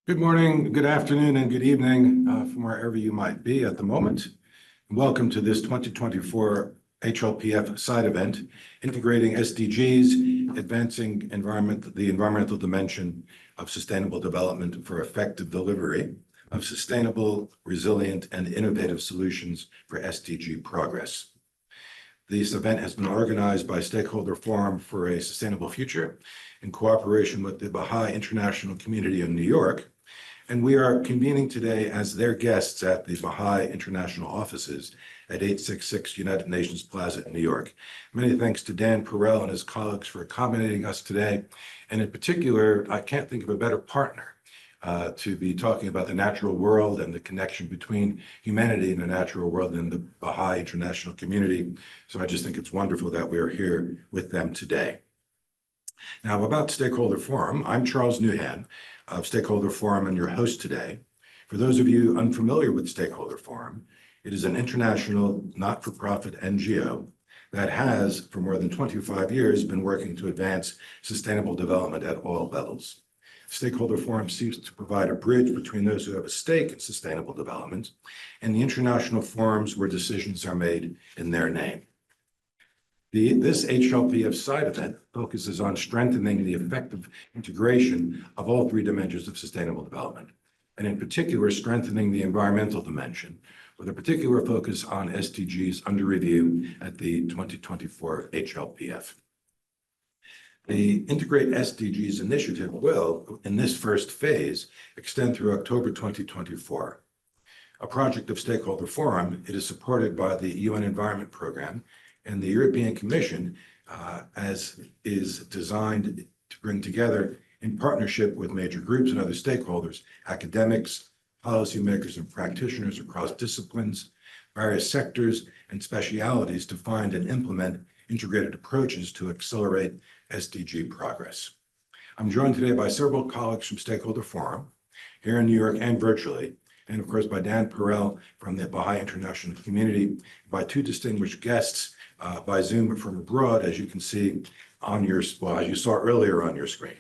Good morning, good afternoon, and good evening from wherever you might be at the moment. Welcome to this 2024 HLPF side event, Integrating SDGs, Advancing the Environmental Dimension of Sustainable Development for Effective Delivery of Sustainable, Resilient, and Innovative Solutions for SDG Progress. This event has been organized by Stakeholder Forum for a Sustainable Future in cooperation with the Bahá'í International Community in New York. And we are convening today as their guests at the Bahá'í International Offices at 866 United Nations Plaza in New York. Many thanks to Dan Perel and his colleagues for accommodating us today. And in particular, I can't think of a better partner to be talking about the natural world and the connection between humanity and the natural world and the Bahá'í International Community. So I just think it's wonderful that we are here with them today. Now, about Stakeholder Forum, I'm Charles Newhan of Stakeholder Forum and your host today. For those of you unfamiliar with Stakeholder Forum, it is an international not-for-profit NGO that has, for more than 25 years, been working to advance sustainable development at all levels. Stakeholder Forum seeks to provide a bridge between those who have a stake in sustainable development and the international forums where decisions are made in their name. This HLPF side event focuses on strengthening the effective integration of all three dimensions of sustainable development, and in particular, strengthening the environmental dimension, with a particular focus on SDGs under review at the 2024 HLPF. The IntegrateSDGs initiative will, in this first phase, extend through October 2024. A project of Stakeholder Forum, it is supported by the UN Environment Programme and the European Commission, as is designed to bring together, in partnership with major groups and other stakeholders, academics, policymakers, and practitioners across disciplines, various sectors, and specialities to find and implement integrated approaches to accelerate SDG progress. I'm joined today by several colleagues from Stakeholder Forum, here in New York and virtually, and of course by Dan Perel from the Bahá'í International Community, by two distinguished guests by Zoom from abroad, as you can see on your, well, as you saw earlier on your screen.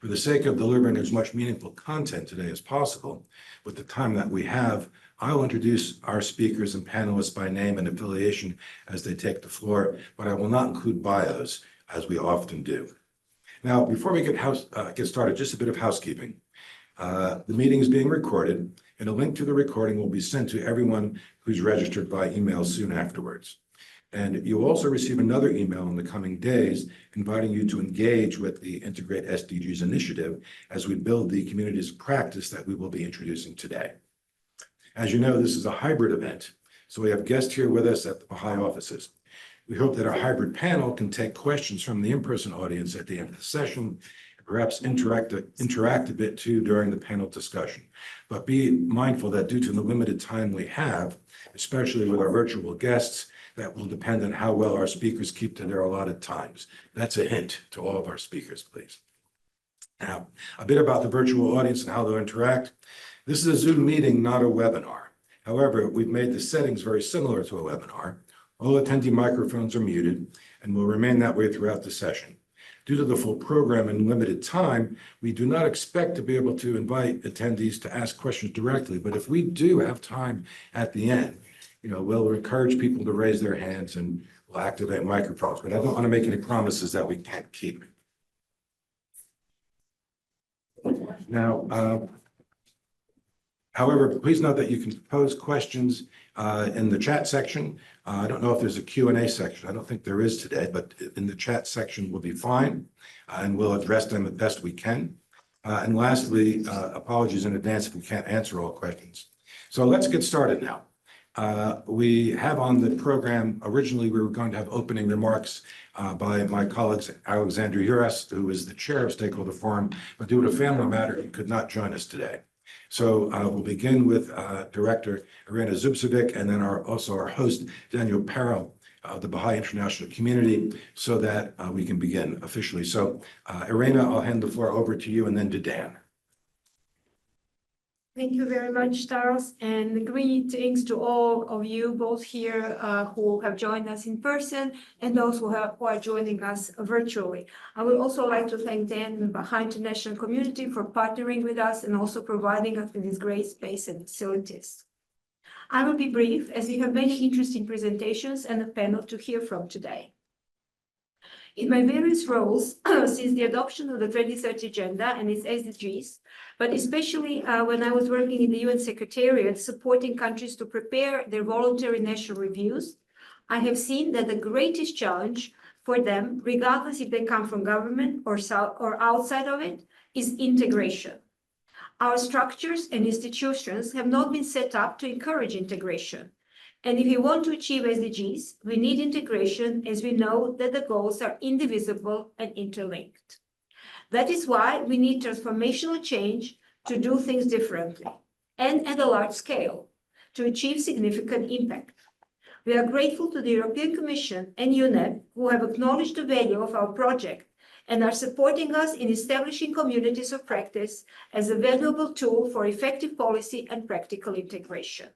For the sake of delivering as much meaningful content today as possible, with the time that we have, I'll introduce our speakers and panelists by name and affiliation as they take the floor, but I will not include bios, as we often do. Now, before we get started, just a bit of housekeeping. The meeting is being recorded, and a link to the recording will be sent to everyone who's registered by email soon afterwards. And you'll also receive another email in the coming days inviting you to engage with the Integrate SDGs initiative as we build the communities of practice that we will be introducing today. As you know, this is a hybrid event, so we have guests here with us at the Bahá'í offices. We hope that our hybrid panel can take questions from the in-person audience at the end of the session, and perhaps interact a bit too during the panel discussion. But be mindful that due to the limited time we have, especially with our virtual guests, that will depend on how well our speakers keep to their allotted times. That's a hint to all of our speakers, please. Now, a bit about the virtual audience and how they'll interact. This is a Zoom meeting, not a webinar. However, we've made the settings very similar to a webinar. All attendee microphones are muted and will remain that way throughout the session. Due to the full program and limited time, we do not expect to be able to invite attendees to ask questions directly, but if we do have time at the end, we'll encourage people to raise their hands and we'll activate microphones, but I don't want to make any promises that we can't keep. Now, however, please note that you can pose questions in the chat section. I don't know if there's a Q&A section. I don't think there is today, but in the chat section will be fine, and we'll address them as best we can. And lastly, apologies in advance if we can't answer all questions. So let's get started now. We have on the program, originally we were going to have opening remarks by my colleagues, Alexander Uras, who is the chair of Stakeholder Forum, but due to a family matter, he could not join us today. So we'll begin with Director Irina Zubcevic, and then also our host, Daniel Perel of the Bahá'í International Community, so that we can begin officially. So Irina, I'll hand the floor over to you and then to Dan. Thank you very much, Charles, and greetings to all of you, both here who have joined us in person and those who are joining us virtually. I would also like to thank Dan and the Bahá'í International community for partnering with us and also providing us with this great space and facilities. I will be brief, as we have many interesting presentations and a panel to hear from today. In my various roles since the adoption of the 2030 Agenda and its SDGs, but especially when I was working in the UN Secretariat supporting countries to prepare their voluntary national reviews, I have seen that the greatest challenge for them, regardless if they come from government or outside of it, is integration. Our structures and institutions have not been set up to encourage integration. And if we want to achieve SDGs, we need integration, as we know that the goals are indivisible and interlinked. That is why we need transformational change to do things differently and at a large scale to achieve significant impact. We are grateful to the European Commission and UNEP who have acknowledged the value of our project and are supporting us in establishing communities of practice as a valuable tool for effective policy and practical integration.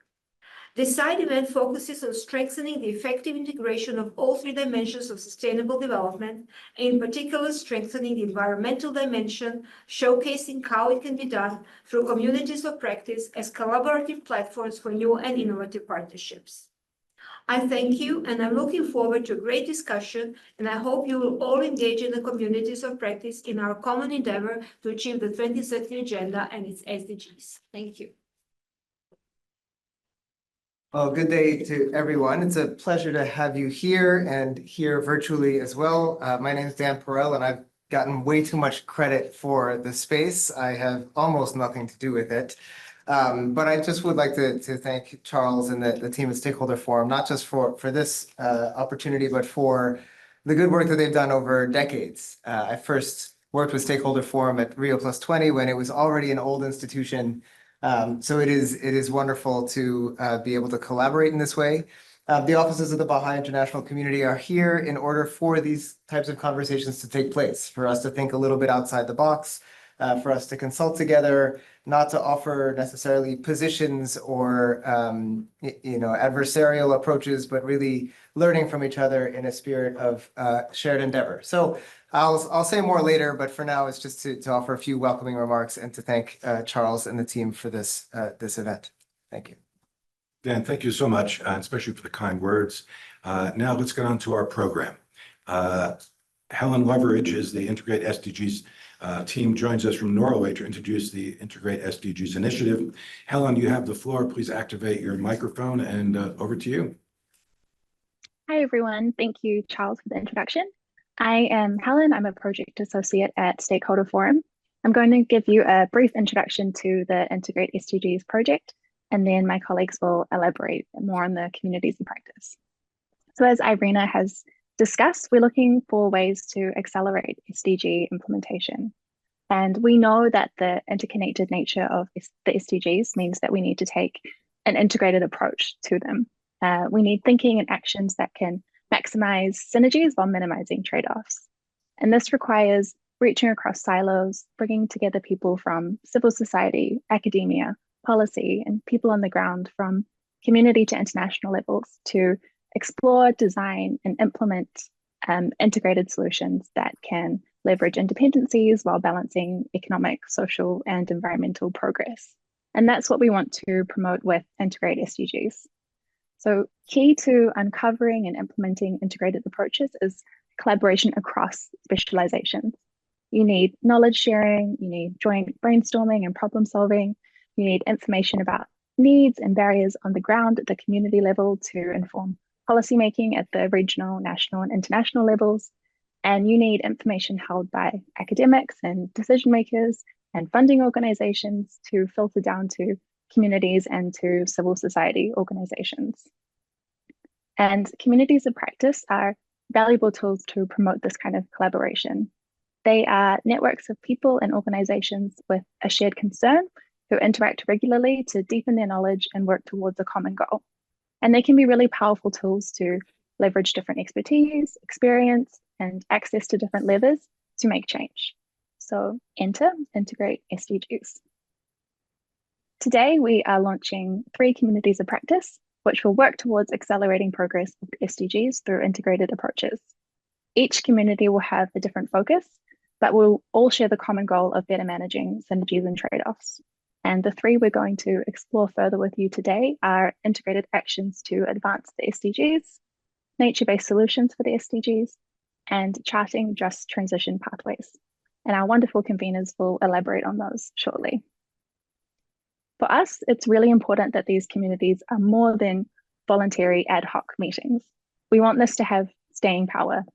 This side event focuses on strengthening the effective integration of all three dimensions of sustainable development, and in particular strengthening the environmental dimension, showcasing how it can be done through communities of practice as collaborative platforms for new and innovative partnerships. I thank you, and I'm looking forward to a great discussion, and I hope you will all engage in the communities of practice in our common endeavor to achieve the 2030 Agenda and its SDGs. Thank you. Well, good day to everyone. It's a pleasure to have you here and here virtually as well. My name is Dan Perel, and I've gotten way too much credit for the space. I have almost nothing to do with it. But I just would like to thank Charles and the team at Stakeholder Forum, not just for this opportunity, but for the good work that they've done over decades. I first worked with Stakeholder Forum at Rio Plus 20 when it was already an old institution. So it is wonderful to be able to collaborate in this way. The offices of the Bahá'í International community are here in order for these types of conversations to take place, for us to think a little bit outside the box, for us to consult together, not to offer necessarily positions or adversarial approaches, but really learning from each other in a spirit of shared endeavor. So I'll say more later, but for now, it's just to offer a few welcoming remarks and to thank Charles and the team for this event. Thank you. Dan, thank you so much, especially for the kind words. Now let's get on to our program. Helen Leveridge is the Integrate SDGs team, joins us from Norway to introduce the Integrate SDGs initiative. Helen, you have the floor. Please activate your microphone, and over to you. Hi, everyone. Thank you, Charles, for the introduction. I am Helen. I'm a project associate at Stakeholder Forum. I'm going to give you a brief introduction to the Integrate SDGs project, and then my colleagues will elaborate more on the communities in practice. So as Irina has discussed, we're looking for ways to accelerate SDG implementation. And we know that the interconnected nature of the SDGs means that we need to take an integrated approach to them. We need thinking and actions that can maximize synergies while minimizing trade-offs. And this requires reaching across silos, bringing together people from civil society, academia, policy, and people on the ground from community to international levels to explore, design, and implement integrated solutions that can leverage interdependencies while balancing economic, social, and environmental progress. And that's what we want to promote with Integrate SDGs. So key to uncovering and implementing integrated approaches is collaboration across specializations. You need knowledge sharing, you need joint brainstorming and problem solving, you need information about needs and barriers on the ground at the community level to inform policymaking at the regional, national, and international levels. And you need information held by academics and decision makers and funding organizations to filter down to communities and to civil society organizations. And communities of practice are valuable tools to promote this kind of collaboration. They are networks of people and organizations with a shared concern who interact regularly to deepen their knowledge and work towards a common goal. And they can be really powerful tools to leverage different expertise, experience, and access to different levers to make change. So enter Integrate SDGs. Today, we are launching 3 communities of practice, which will work towards accelerating progress of the SDGs through integrated approaches. Each community will have a different focus, but we'll all share the common goal of better managing synergies and trade-offs. And the 3 we're going to explore further with you today are integrated actions to advance the SDGs, nature-based solutions for the SDGs, and charting just transition pathways. And our wonderful conveners will elaborate on those shortly. For us, it's really important that these communities are more than voluntary ad hoc meetings. We want this to have staying power.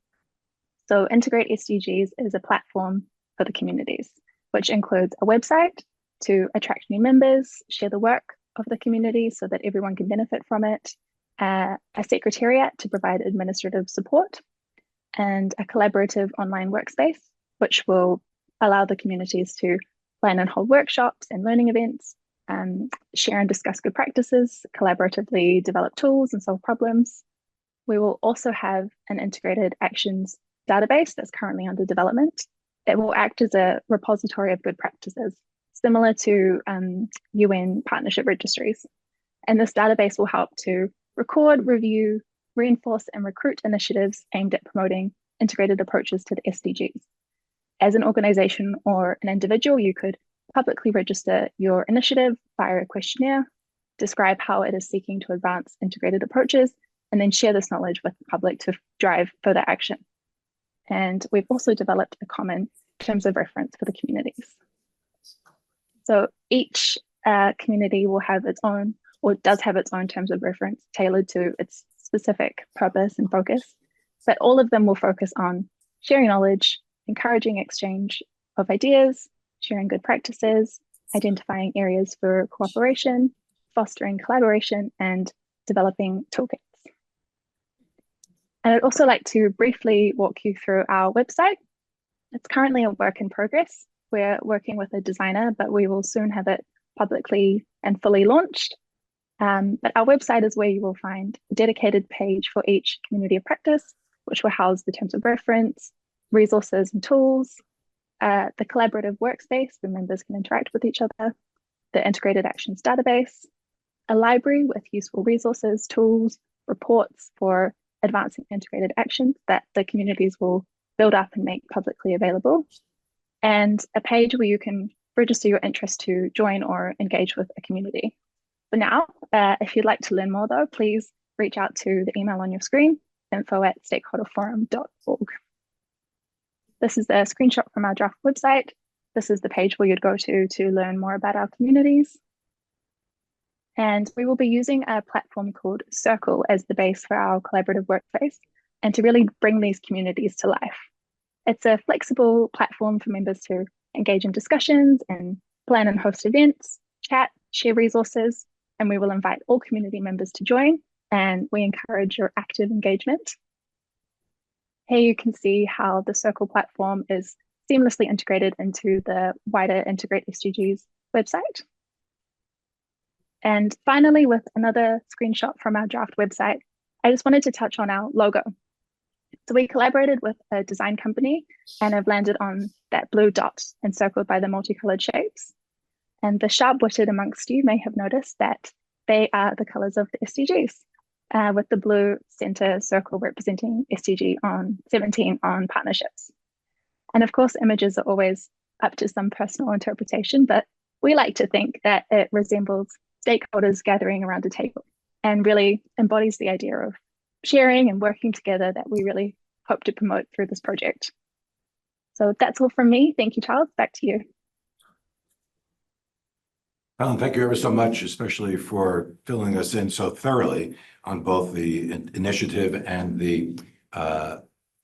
So Integrate SDGs is a platform for the communities, which includes a website to attract new members, share the work of the community so that everyone can benefit from it, a secretariat to provide administrative support, and a collaborative online workspace, which will allow the communities to plan and hold workshops and learning events, share and discuss good practices, collaboratively develop tools and solve problems. We will also have an integrated actions database that's currently under development. It will act as a repository of good practices, similar to UN partnership registries. And this database will help to record, review, reinforce, and recruit initiatives aimed at promoting integrated approaches to the SDGs. As an organization or an individual, you could publicly register your initiative via a questionnaire, describe how it is seeking to advance integrated approaches, and then share this knowledge with the public to drive further action. And we've also developed a common terms of reference for the communities. So each community will have its own, or does have its own terms of reference tailored to its specific purpose and focus, but all of them will focus on sharing knowledge, encouraging exchange of ideas, sharing good practices, identifying areas for cooperation, fostering collaboration, and developing toolkits. And I'd also like to briefly walk you through our website. It's currently a work in progress. We're working with a designer, but we will soon have it publicly and fully launched. But our website is where you will find a dedicated page for each community of practice, which will house the terms of reference, resources and tools, the collaborative workspace where members can interact with each other, the integrated actions database, a library with useful resources, tools, reports for advancing integrated actions that the communities will build up and make publicly available, and a page where you can register your interest to join or engage with a community. For now, if you'd like to learn more though, please reach out to the email on your screen, info@stakeholderforum.org. This is a screenshot from our draft website. This is the page where you'd go to learn more about our communities. And we will be using a platform called Circle as the base for our collaborative workspace and to really bring these communities to life. It's a flexible platform for members to engage in discussions and plan and host events, chat, share resources, and we will invite all community members to join, and we encourage your active engagement. Here you can see how the Circle platform is seamlessly integrated into the wider Integrate SDGs website. And finally, with another screenshot from our draft website, I just wanted to touch on our logo. So we collaborated with a design company and have landed on that blue dot encircled by the multicolored shapes. And the sharp-witted amongst you may have noticed that they are the colors of the SDGs, with the blue center circle representing SDG 17 on partnerships. And of course, images are always up to some personal interpretation, but we like to think that it resembles stakeholders gathering around a table and really embodies the idea of sharing and working together that we really hope to promote through this project. So that's all from me. Thank you, Charles. Back to you. Helen, thank you ever so much, especially for filling us in so thoroughly on both the initiative and the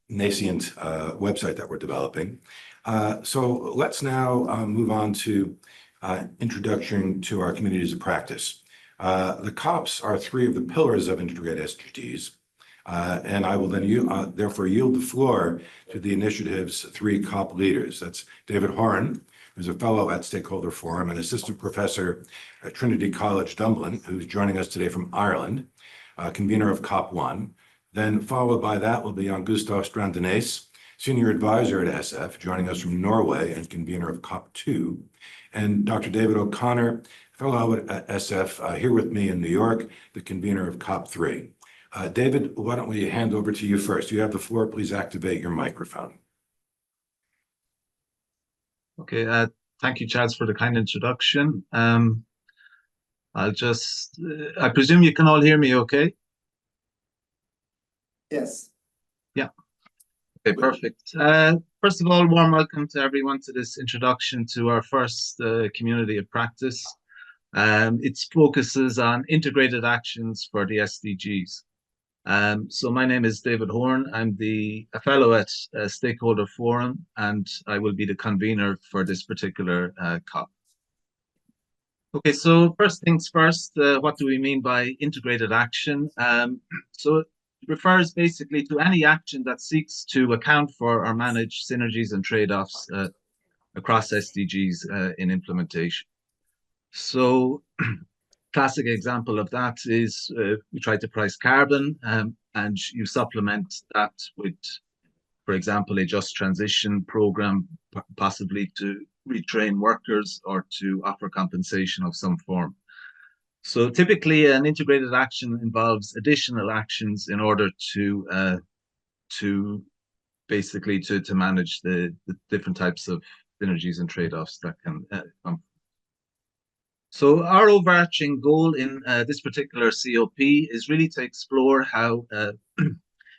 nascent website that we're developing. So let's now move on to introduction to our communities of practice. The COPs are 3 of the pillars of IntegrateSDGs, and I will then therefore yield the floor to the initiative's 3 COP leaders. That's David Horan, who's a fellow at Stakeholder Forum and assistant professor at Trinity College Dublin, who's joining us today from Ireland, convener of COP1. Then followed by that will be Jan Gustav Strandenes, senior advisor at SF, joining us from Norway and convener of COP2, and Dr. David O'Connor, fellow at SF, here with me in New York, the convener of COP3. David, why don't we hand over to you first? You have the floor. Please activate your microphone. Okay, thank you, Chaz, for the kind introduction. I presume you can all hear me okay? Yes. Yeah. Okay, perfect. First of all, warm welcome to everyone to this introduction to our first community of practice. It focuses on integrated actions for the SDGs. So my name is David Horn. I'm a fellow at Stakeholder Forum, and I will be the convener for this particular COP. Okay, so first things first, what do we mean by integrated action? So it refers basically to any action that seeks to account for or manage synergies and trade-offs across SDGs in implementation. So classic example of that is we try to price carbon and you supplement that with, for example, a just transition program, possibly to retrain workers or to offer compensation of some form. So typically an integrated action involves additional actions in order to basically to manage the different types of synergies and trade-offs that can come. So our overarching goal in this particular COP is really to explore how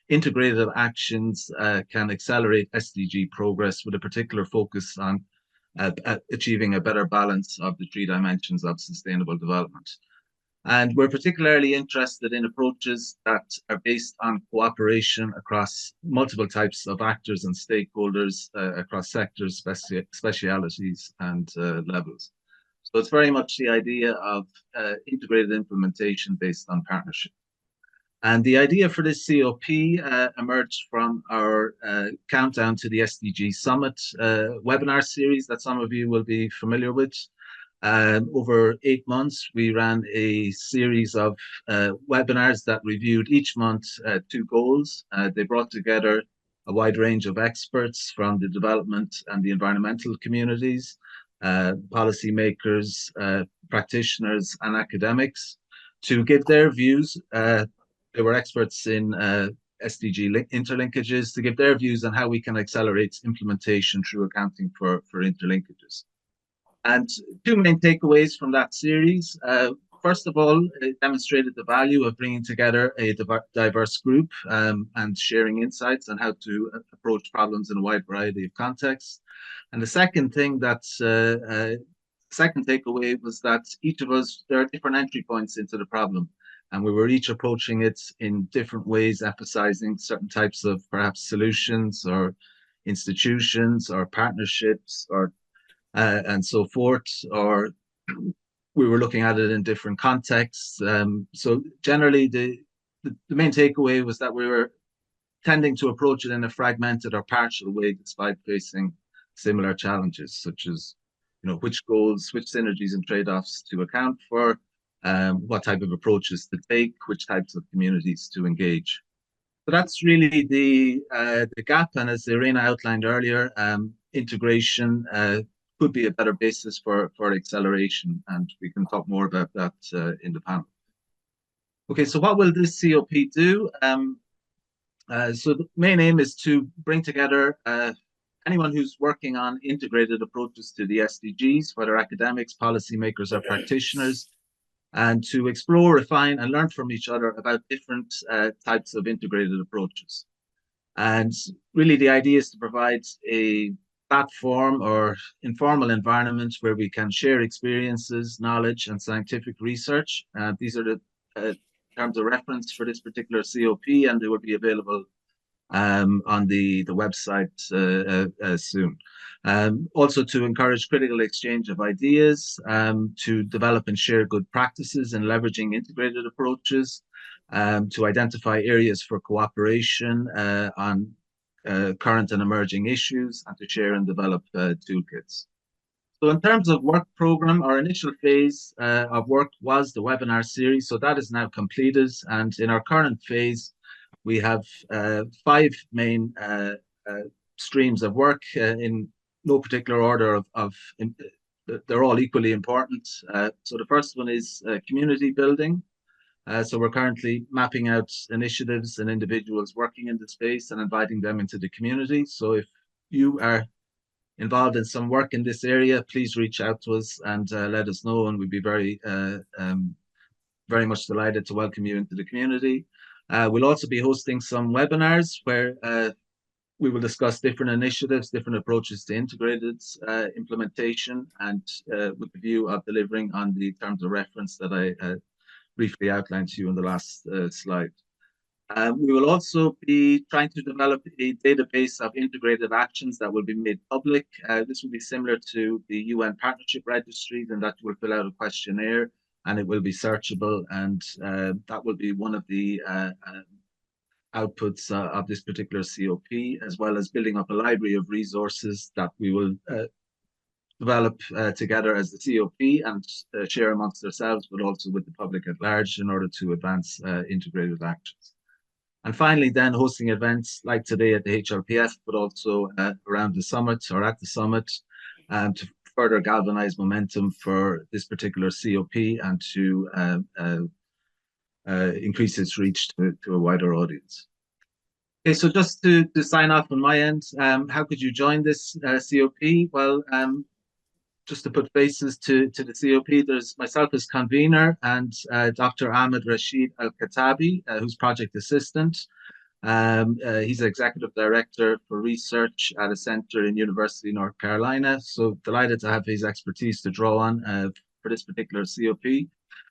integrated actions can accelerate SDG progress with a particular focus on achieving a better balance of the 3 dimensions of sustainable development. And we're particularly interested in approaches that are based on cooperation across multiple types of actors and stakeholders across sectors, specialities, and levels. So it's very much the idea of integrated implementation based on partnership. And the idea for this COP emerged from our Countdown to the SDG Summit webinar series that some of you will be familiar with. Over 8 months, we ran a series of webinars that reviewed each month 2 goals. They brought together a wide range of experts from the development and the environmental communities, policymakers, practitioners, and academics to give their views. They were experts in SDG interlinkages to give their views on how we can accelerate implementation through accounting for interlinkages. And 2 main takeaways from that series. First of all, it demonstrated the value of bringing together a diverse group and sharing insights on how to approach problems in a wide variety of contexts. And the second thing second takeaway was that each of us, there are different entry points into the problem. And we were each approaching it in different ways, emphasizing certain types of perhaps solutions or institutions or partnerships or and so forth, or we were looking at it in different contexts. So generally, the main takeaway was that we were tending to approach it in a fragmented or partial way, despite facing similar challenges, such as, which goals, which synergies and trade-offs to account for, what type of approaches to take, which types of communities to engage. So that's really the gap. And as Irina outlined earlier, integration could be a better basis for acceleration. And we can talk more about that in the panel. Okay, so what will this COP do? So the main aim is to bring together anyone who's working on integrated approaches to the SDGs, whether academics, policymakers, or practitioners, and to explore, refine, and learn from each other about different types of integrated approaches. And really the idea is to provide a platform or informal environment where we can share experiences, knowledge, and scientific research. These are the terms of reference for this particular COP, and they will be available on the website soon. Also to encourage critical exchange of ideas, to develop and share good practices in leveraging integrated approaches, to identify areas for cooperation on current and emerging issues, and to share and develop toolkits. So in terms of work program, our initial phase of work was the webinar series. So that is now completed. And in our current phase, we have 5 main streams of work in no particular order of they're all equally important. So the first one is community building. So we're currently mapping out initiatives and individuals working in the space and inviting them into the community. So if you are involved in some work in this area, please reach out to us and let us know, and we'd be very much delighted to welcome you into the community. We'll also be hosting some webinars where we will discuss different initiatives, different approaches to integrated implementation, and with the view of delivering on the terms of reference that I briefly outlined to you in the last slide. We will also be trying to develop a database of integrated actions that will be made public. This will be similar to the UN Partnership Registry, and that will fill out a questionnaire and it will be searchable, and that will be one of the outputs of this particular COP, as well as building up a library of resources that we will develop together as the COP and share amongst ourselves, but also with the public at large in order to advance integrated actions. And finally, then hosting events like today at the HLPF, but also around the summit or at the summit, to further galvanize momentum for this particular COP and to increase its reach to a wider audience. Okay, so just to sign off on my end, how could you join this COP? Well, just to put faces to the COP, there's myself as convener and Dr. Ahmed Rashid Al-Katabi, who's project assistant. He's executive director for research at a center in University of North Carolina. So delighted to have his expertise to draw on for this particular COP.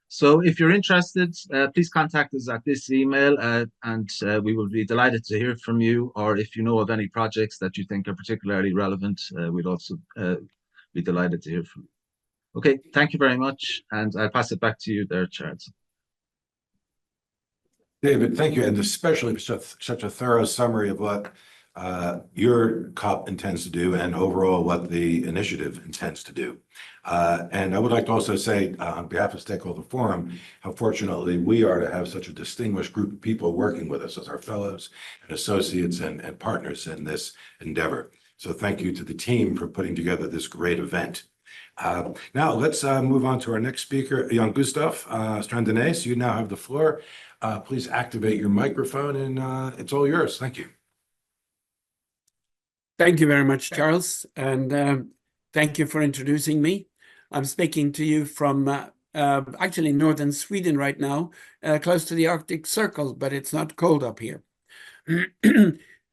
So if you're interested, please contact us at this email and we will be delighted to hear from you. Or if you know of any projects that you think are particularly relevant, we'd also be delighted to hear from you. Okay, thank you very much. And I'll pass it back to you there, Charles. David, thank you, and especially for such a thorough summary of what your COP intends to do and overall what the initiative intends to do. And I would like to also say on behalf of Stakeholder Forum, how fortunately we are to have such a distinguished group of people working with us as our fellows and associates and partners in this endeavor. So thank you to the team for putting together this great event. Now let's move on to our next speaker, Jan-Gustav Strandenes. You now have the floor. Please activate your microphone and it's all yours. Thank you. Thank you very much, Charles, and thank you for introducing me. I'm speaking to you from actually northern Sweden right now, close to the Arctic Circle, but it's not cold up here.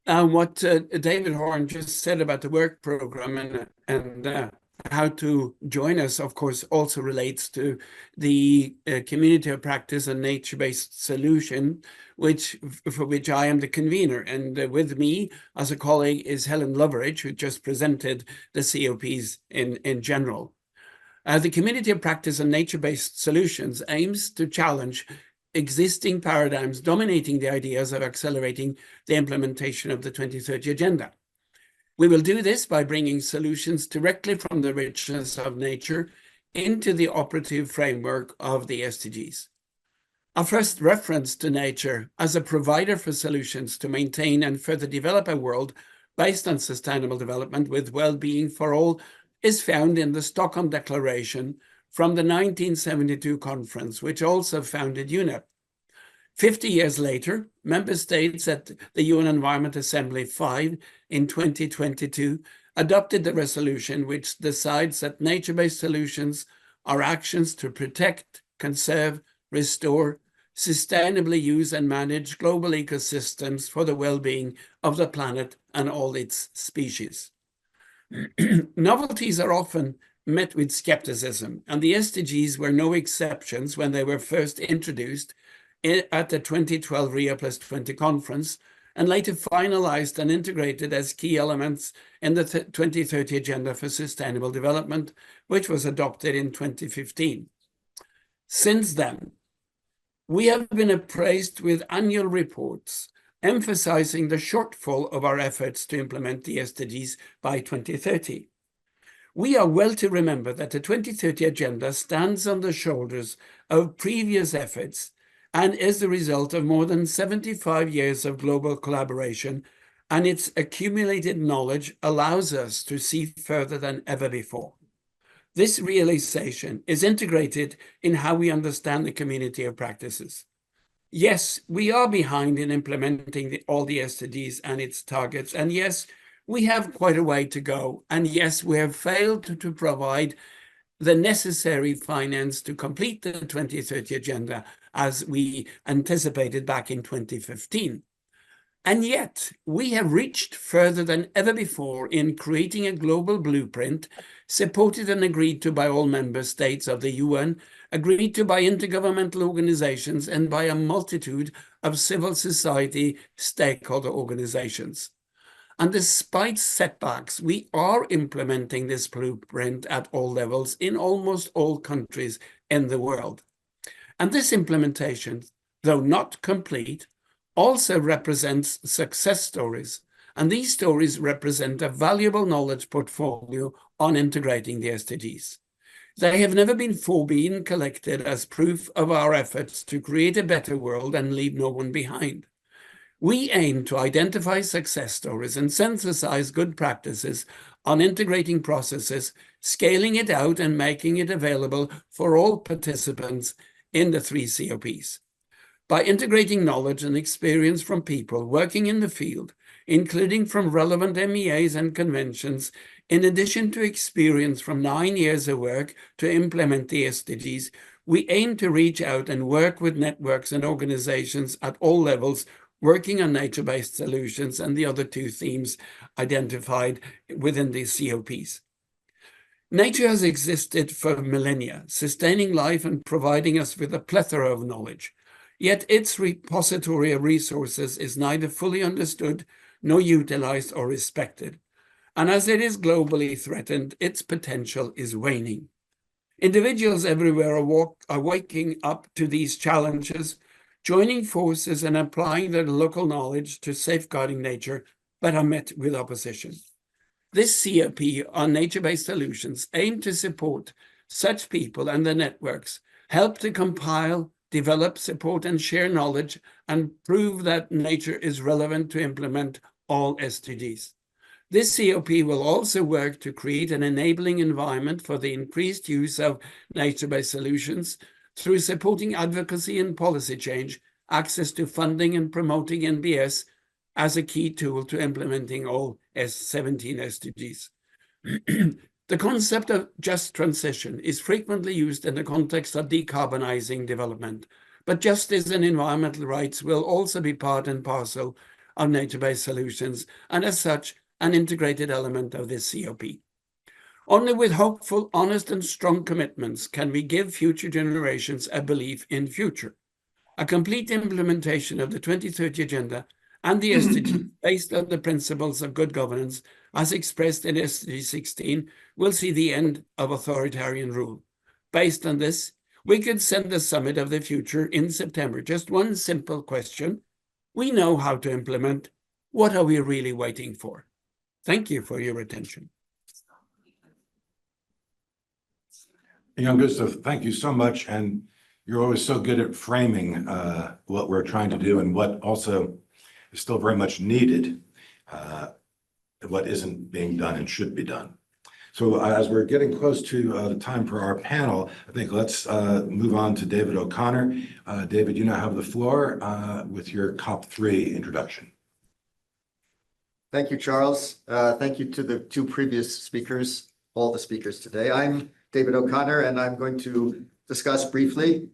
What David Horn just said about the work program and how to join us, of course, also relates to the community of practice and nature-based solution, for which I am the convener. And with me as a colleague is Helen Loveridge, who just presented the COPs in general. The community of practice and nature-based solutions aims to challenge existing paradigms dominating the ideas of accelerating the implementation of the 2030 Agenda. We will do this by bringing solutions directly from the richness of nature into the operative framework of the SDGs. Our first reference to nature as a provider for solutions to maintain and further develop a world based on sustainable development with well-being for all is found in the Stockholm Declaration from the 1972 conference, which also founded UNEP. 50 years later, member states at the UN Environment Assembly 5 in 2022 adopted the resolution which decides that nature-based solutions are actions to protect, conserve, restore, sustainably use and manage global ecosystems for the well-being of the planet and all its species. Novelties are often met with skepticism, and the SDGs were no exceptions when they were first introduced at the 2012 Rio+20 conference, and later finalized and integrated as key elements in the 2030 Agenda for Sustainable Development, which was adopted in 2015. Since then, we have been appraised with annual reports emphasizing the shortfall of our efforts to implement the SDGs by 2030. We are well to remember that the 2030 Agenda stands on the shoulders of previous efforts and is the result of more than 75 years of global collaboration, and its accumulated knowledge allows us to see further than ever before. This realization is integrated in how we understand the community of practices. Yes, we are behind in implementing all the SDGs and its targets. And yes, we have quite a way to go. And yes, we have failed to provide the necessary finance to complete the 2030 agenda as we anticipated back in 2015. And yet, we have reached further than ever before in creating a global blueprint supported and agreed to by all member states of the UN, agreed to by intergovernmental organizations and by a multitude of civil society stakeholder organizations. And despite setbacks, we are implementing this blueprint at all levels in almost all countries in the world. And this implementation, though not complete, also represents success stories. And these stories represent a valuable knowledge portfolio on integrating the SDGs. They have never before been collected as proof of our efforts to create a better world and leave no one behind. We aim to identify success stories and synthesize good practices on integrating processes, scaling it out and making it available for all participants in the 3 COPs. By integrating knowledge and experience from people working in the field, including from relevant MEAs and conventions, in addition to experience from 9 years of work to implement the SDGs, we aim to reach out and work with networks and organizations at all levels, working on nature-based solutions and the other 2 themes identified within these COPs. Nature has existed for millennia, sustaining life and providing us with a plethora of knowledge. Yet its repository of resources is neither fully understood nor utilized or respected. And as it is globally threatened, its potential is waning. Individuals everywhere are waking up to these challenges, joining forces and applying their local knowledge to safeguarding nature, but are met with opposition. This COP on nature-based solutions aims to support such people and their networks, help to compile, develop, support, and share knowledge, and prove that nature is relevant to implement all SDGs. This COP will also work to create an enabling environment for the increased use of nature-based solutions through supporting advocacy and policy change, access to funding and promoting NBS as a key tool to implementing all 17 SDGs. The concept of just transition is frequently used in the context of decarbonizing development, but justice and environmental rights will also be part and parcel of nature-based solutions, and as such, an integrated element of this COP. Only with hopeful, honest, and strong commitments can we give future generations a belief in future. A complete implementation of the 2030 Agenda and the SDGs based on the principles of good governance as expressed in SDG 16 will see the end of authoritarian rule. Based on this, we could send the Summit of the Future in September. Just one simple question. We know how to implement. What are we really waiting for? Thank you for your attention. Jan Gustav, thank you so much. And you're always so good at framing what we're trying to do and what also is still very much needed, what isn't being done and should be done. So as we're getting close to the time for our panel, I think let's move on to David O'Connor. David, you now have the floor with your COP3 introduction. Thank you, Charles. Thank you to the 2 previous speakers, all the speakers today. I'm David O'Connor, and I'm going to discuss briefly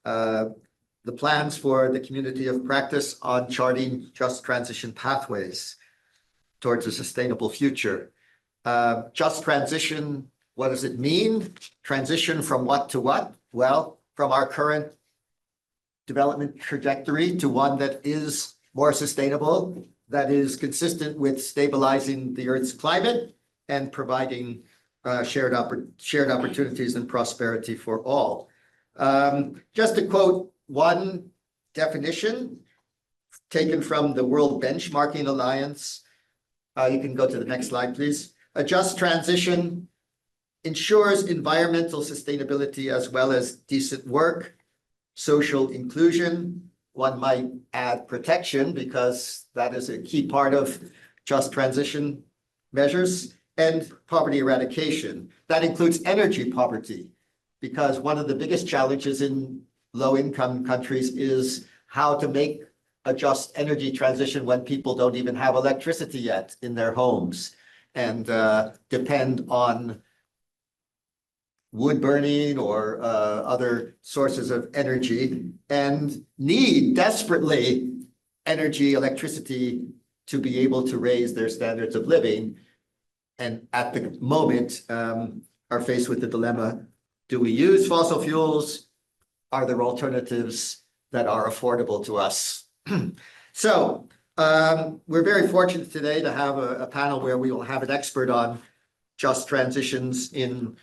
the plans for the community of practice on charting just transition pathways towards a sustainable future. Just transition, what does it mean? Transition from what to what? Well, from our current development trajectory to one that is more sustainable, that is consistent with stabilizing the Earth's climate and providing shared opportunities and prosperity for all. Just to quote one definition taken from the World Benchmarking Alliance. You can go to the next slide, please. A just transition ensures environmental sustainability as well as decent work, social inclusion. One might add protection because that is a key part of just transition measures, and poverty eradication. That includes energy poverty, because one of the biggest challenges in low-income countries is how to make a just energy transition when people don't even have electricity yet in their homes and depend on wood burning or other sources of energy and need desperately energy, electricity to be able to raise their standards of living. And at the moment, are faced with the dilemma, do we use fossil fuels? Are there alternatives that are affordable to us? So we're very fortunate today to have a panel where we will have an expert on just transitions in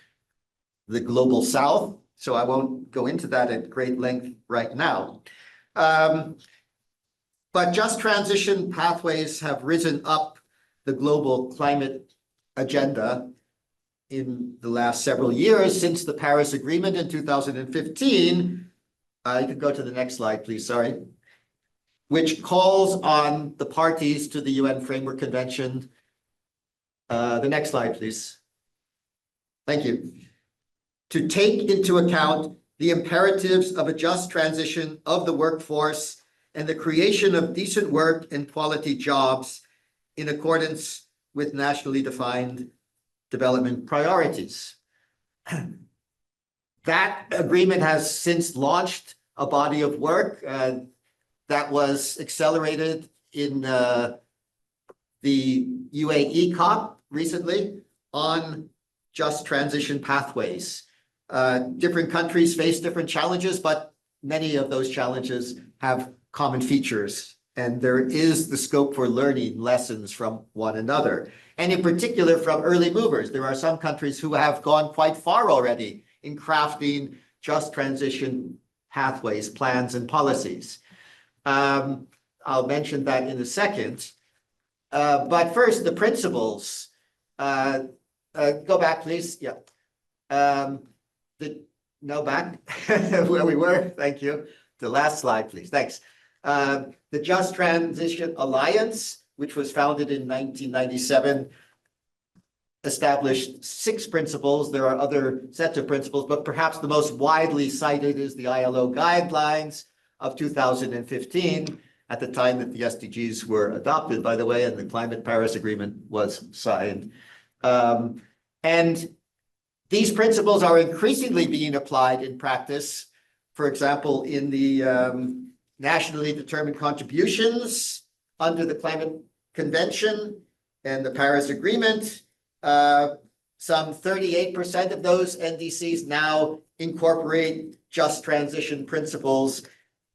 the global south. So I won't go into that at great length right now. But just transition pathways have risen up the global climate agenda in the last several years since the Paris Agreement in 2015. You can go to the next slide, please, sorry. Which calls on the parties to the UN Framework Convention. The next slide, please. Thank you. To take into account the imperatives of a just transition of the workforce and the creation of decent work and quality jobs in accordance with nationally defined development priorities. That agreement has since launched a body of work that was accelerated in the UAE COP recently on just transition pathways. Different countries face different challenges, but many of those challenges have common features, and there is the scope for learning lessons from one another, and in particular from early movers. There are some countries who have gone quite far already in crafting just transition pathways, plans, and policies. I'll mention that in a second. But first, the principles. Go back, please. Yeah. No, back where we were. Thank you. The last slide, please. Thanks. The Just Transition Alliance, which was founded in 1997, established 6 principles. There are other sets of principles, but perhaps the most widely cited is the ILO guidelines of 2015, at the time that the SDGs were adopted, by the way, and the Climate Paris Agreement was signed. And these principles are increasingly being applied in practice, for example, in the nationally determined contributions under the Climate Convention and the Paris Agreement. Some 38% of those NDCs now incorporate just transition principles.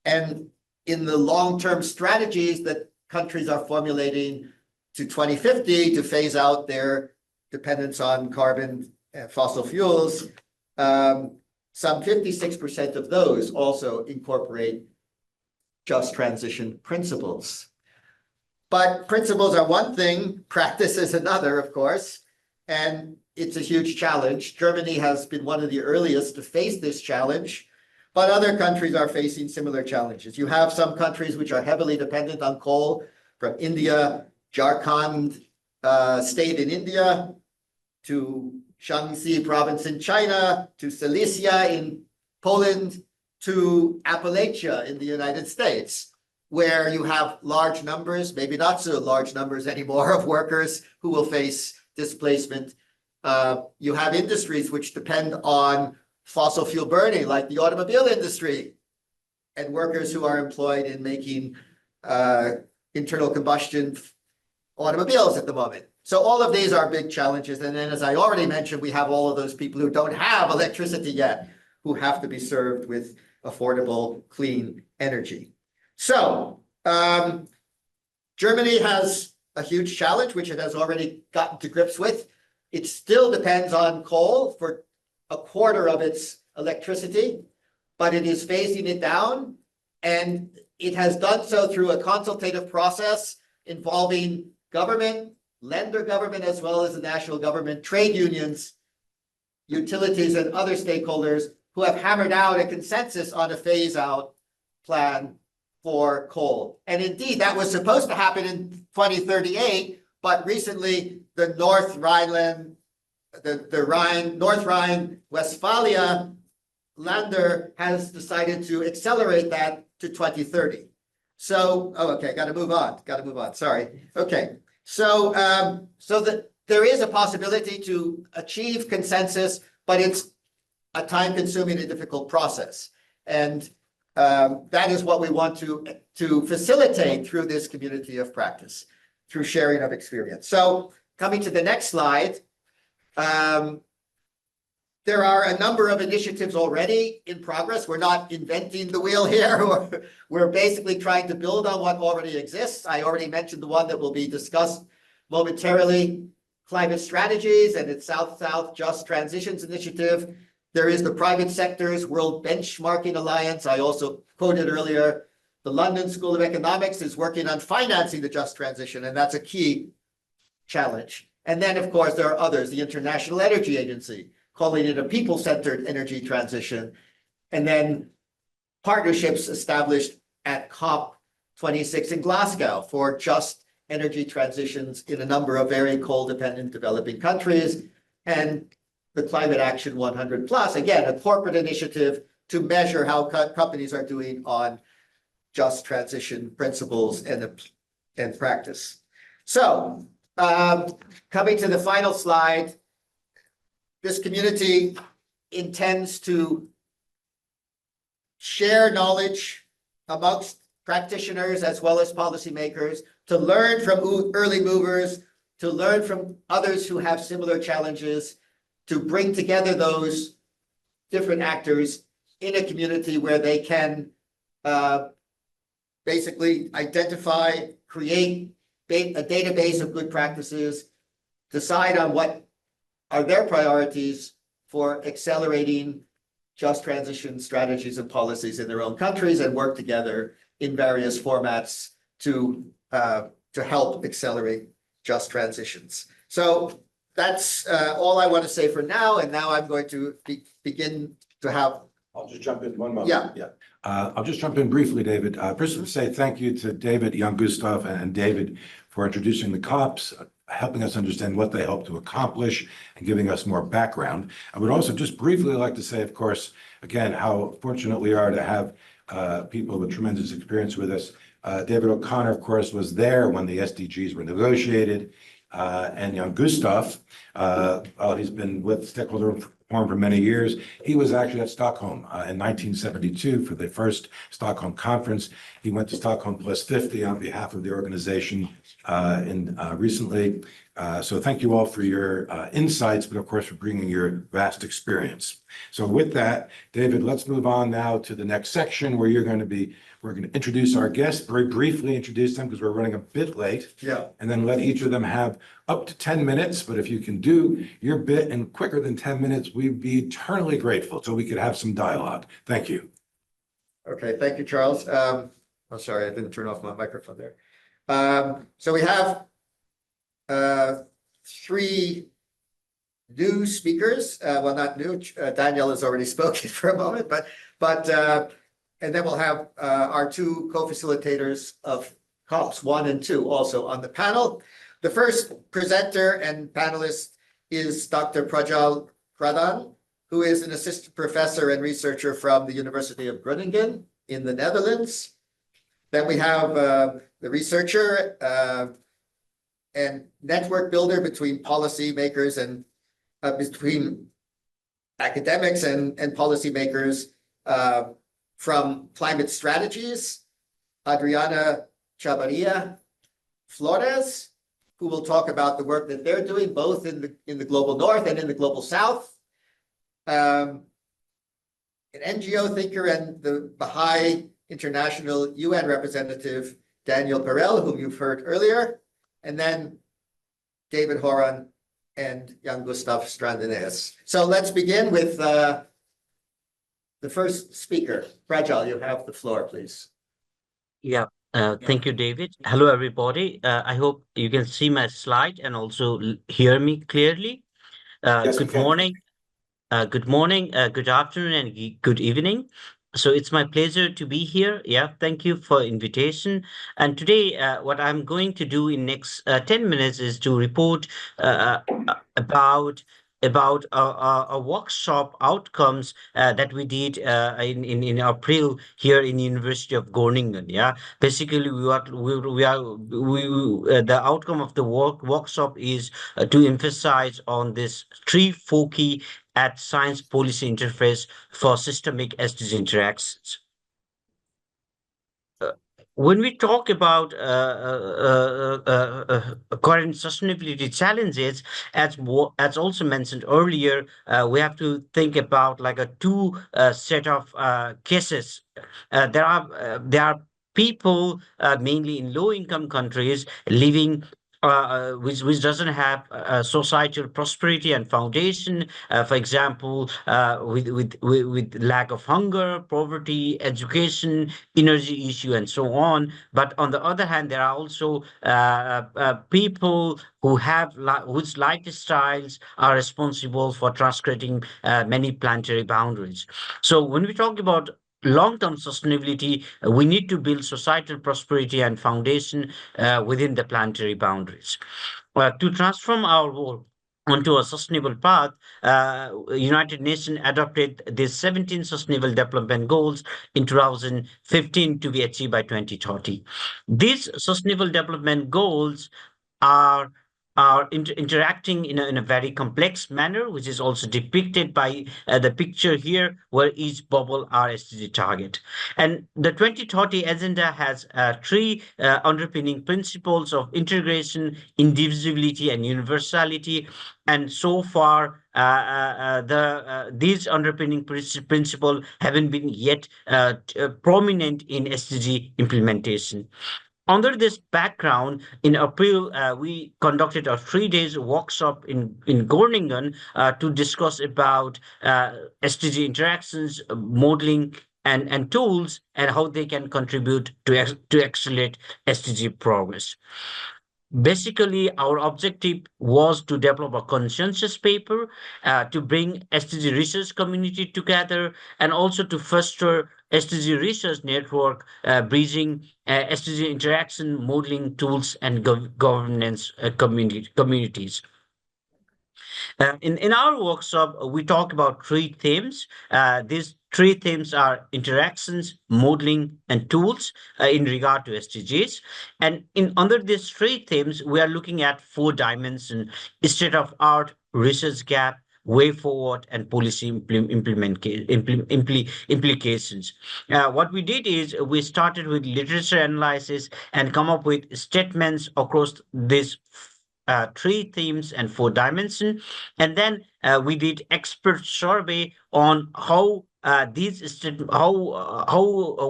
And in the long-term strategies that countries are formulating to 2050 to phase out their dependence on carbon and fossil fuels, some 56% of those also incorporate just transition principles. But principles are one thing, practice is another, of course, and it's a huge challenge. Germany has been one of the earliest to face this challenge, but other countries are facing similar challenges. You have some countries which are heavily dependent on coal, from India, Jharkhand state in India, to Shaanxi province in China, to Silesia in Poland, to Appalachia in the United States, where you have large numbers, maybe not so large numbers anymore, of workers who will face displacement. You have industries which depend on fossil fuel burning, like the automobile industry, and workers who are employed in making internal combustion automobiles at the moment. So all of these are big challenges. And then, as I already mentioned, we have all of those people who don't have electricity yet, who have to be served with affordable, clean energy. So Germany has a huge challenge, which it has already gotten to grips with. It still depends on coal for a quarter of its electricity, but it is phasing it down. And it has done so through a consultative process involving government, lender government, as well as the national government, trade unions, utilities, and other stakeholders who have hammered out a consensus on a phase-out plan for coal. And indeed, that was supposed to happen in 2038, but recently the North Rhineland, North Rhine-Westphalia Lander has decided to accelerate that to 2030. So, okay, got to move on. Sorry. Okay. So, there is a possibility to achieve consensus, but it's a time-consuming and difficult process. And that is what we want to facilitate through this community of practice, through sharing of experience. So coming to the next slide, there are a number of initiatives already in progress. We're not inventing the wheel here. We're basically trying to build on what already exists. I already mentioned the one that will be discussed momentarily, climate strategies and its South-South Just Transitions Initiative. There is the private sector's World Benchmarking Alliance. I also quoted earlier, the London School of Economics is working on financing the just transition, and that's a key challenge. And then, of course, there are others, the International Energy Agency, calling it a people-centered energy transition. And then partnerships established at COP26 in Glasgow for just energy transitions in a number of very coal-dependent developing countries. And the Climate Action 100 Plus, again, a corporate initiative to measure how companies are doing on just transition principles and practice. So coming to the final slide, this community intends to share knowledge amongst practitioners as well as policymakers, to learn from early movers, to learn from others who have similar challenges, to bring together those different actors in a community where they can basically identify, create a database of good practices, decide on what are their priorities for accelerating just transition strategies and policies in their own countries, and work together in various formats to help accelerate just transitions. So that's all I want to say for now. And now I'm going to begin to have. I'll just jump in one moment. Yeah. I'll just jump in briefly, David. First, to say thank you to David, Jan-Gustav, and David for introducing the COPs, helping us understand what they hope to accomplish, and giving us more background. I would also just briefly like to say, of course, again, how fortunate we are to have people with tremendous experience with us. David O'Connor, of course, was there when the SDGs were negotiated, and Jan-Gustav, he's been with Stakeholder Forum for many years. He was actually at Stockholm in 1972 for the first Stockholm conference. He went to Stockholm Plus 50 on behalf of the organization recently. So thank you all for your insights, but of course for bringing your vast experience. So with that, David, let's move on now to the next section where we're going to introduce our guests, very briefly introduce them because we're running a bit late. Yeah. And then let each of them have up to 10 minutes. But if you can do your bit in quicker than 10 minutes, we'd be eternally grateful so we could have some dialogue. Thank you. Okay, thank you, Charles. Oh, sorry, I didn't turn off my microphone there. So we have three new speakers. Well, not new. Daniel has already spoken for a moment, but and then we'll have our two co-facilitators of COPs 1 and 2 also on the panel. The first presenter and panelist is Dr. Prajal Pradhan, who is an assistant professor and researcher from the University of Groningen in the Netherlands. Then we have the researcher and network builder between policymakers and between academics and policymakers from Climate Strategies, Adriana Chavarria Flores, who will talk about the work that they're doing both in the global north and in the global south. An NGO thinker and the Bahá'í International UN representative, Daniel Perel, whom you've heard earlier, and then David Horan and Jan-Gustav Strandenes. So let's begin with the first speaker. Prajal, you have the floor, please. Yeah, thank you, David. Hello, everybody. I hope you can see my slide and also hear me clearly. Yes, Good morning, good afternoon, and good evening. So it's my pleasure to be here. Yeah, thank you for invitation. And today, what I'm going to do in next 10 minutes is to report about a workshop outcomes that we did in April here in University of Groningen. Yeah, basically the outcome of the workshop is to emphasize on this three foci at science policy interface for systemic SDG interactions. When we talk about current sustainability challenges, as also mentioned earlier, we have to think about like a two set of cases. There are people mainly in low income countries living which doesn't have societal prosperity and foundation. For example, with lack of hunger, poverty, education, energy issue, and so on. But on the other hand, there are also people who have whose lifestyles are responsible for transgrading many planetary boundaries. So when we talk about long-term sustainability, we need to build societal prosperity and foundation within the planetary boundaries. To transform our world onto a sustainable path, United Nations adopted the 17 Sustainable Development Goals in 2015 to be achieved by 2030. These Sustainable Development Goals are interacting in a very complex manner, which is also depicted by the picture here, where each bubble are SDG target. And the 2030 agenda has three underpinning principles of integration, indivisibility, and universality. And so far, these underpinning principles haven't been yet prominent in SDG implementation. Under this background, in April, we conducted a 3 days workshop in Groningen to discuss about SDG interactions, modeling, and tools, and how they can contribute to accelerate SDG progress. Basically, our objective was to develop a consensus paper to bring SDG research community together, and also to foster SDG research network, bridging SDG interaction, modeling tools, and governance communities. In our workshop, we talk about three themes. These three themes are interactions, modeling, and tools in regard to SDGs. And under these three themes, we are looking at 4 dimensions: state of art, research gap, way forward, and policy implications. What we did is we started with literature analysis and come up with statements across these 3 themes and 4 dimensions. And then we did expert survey on how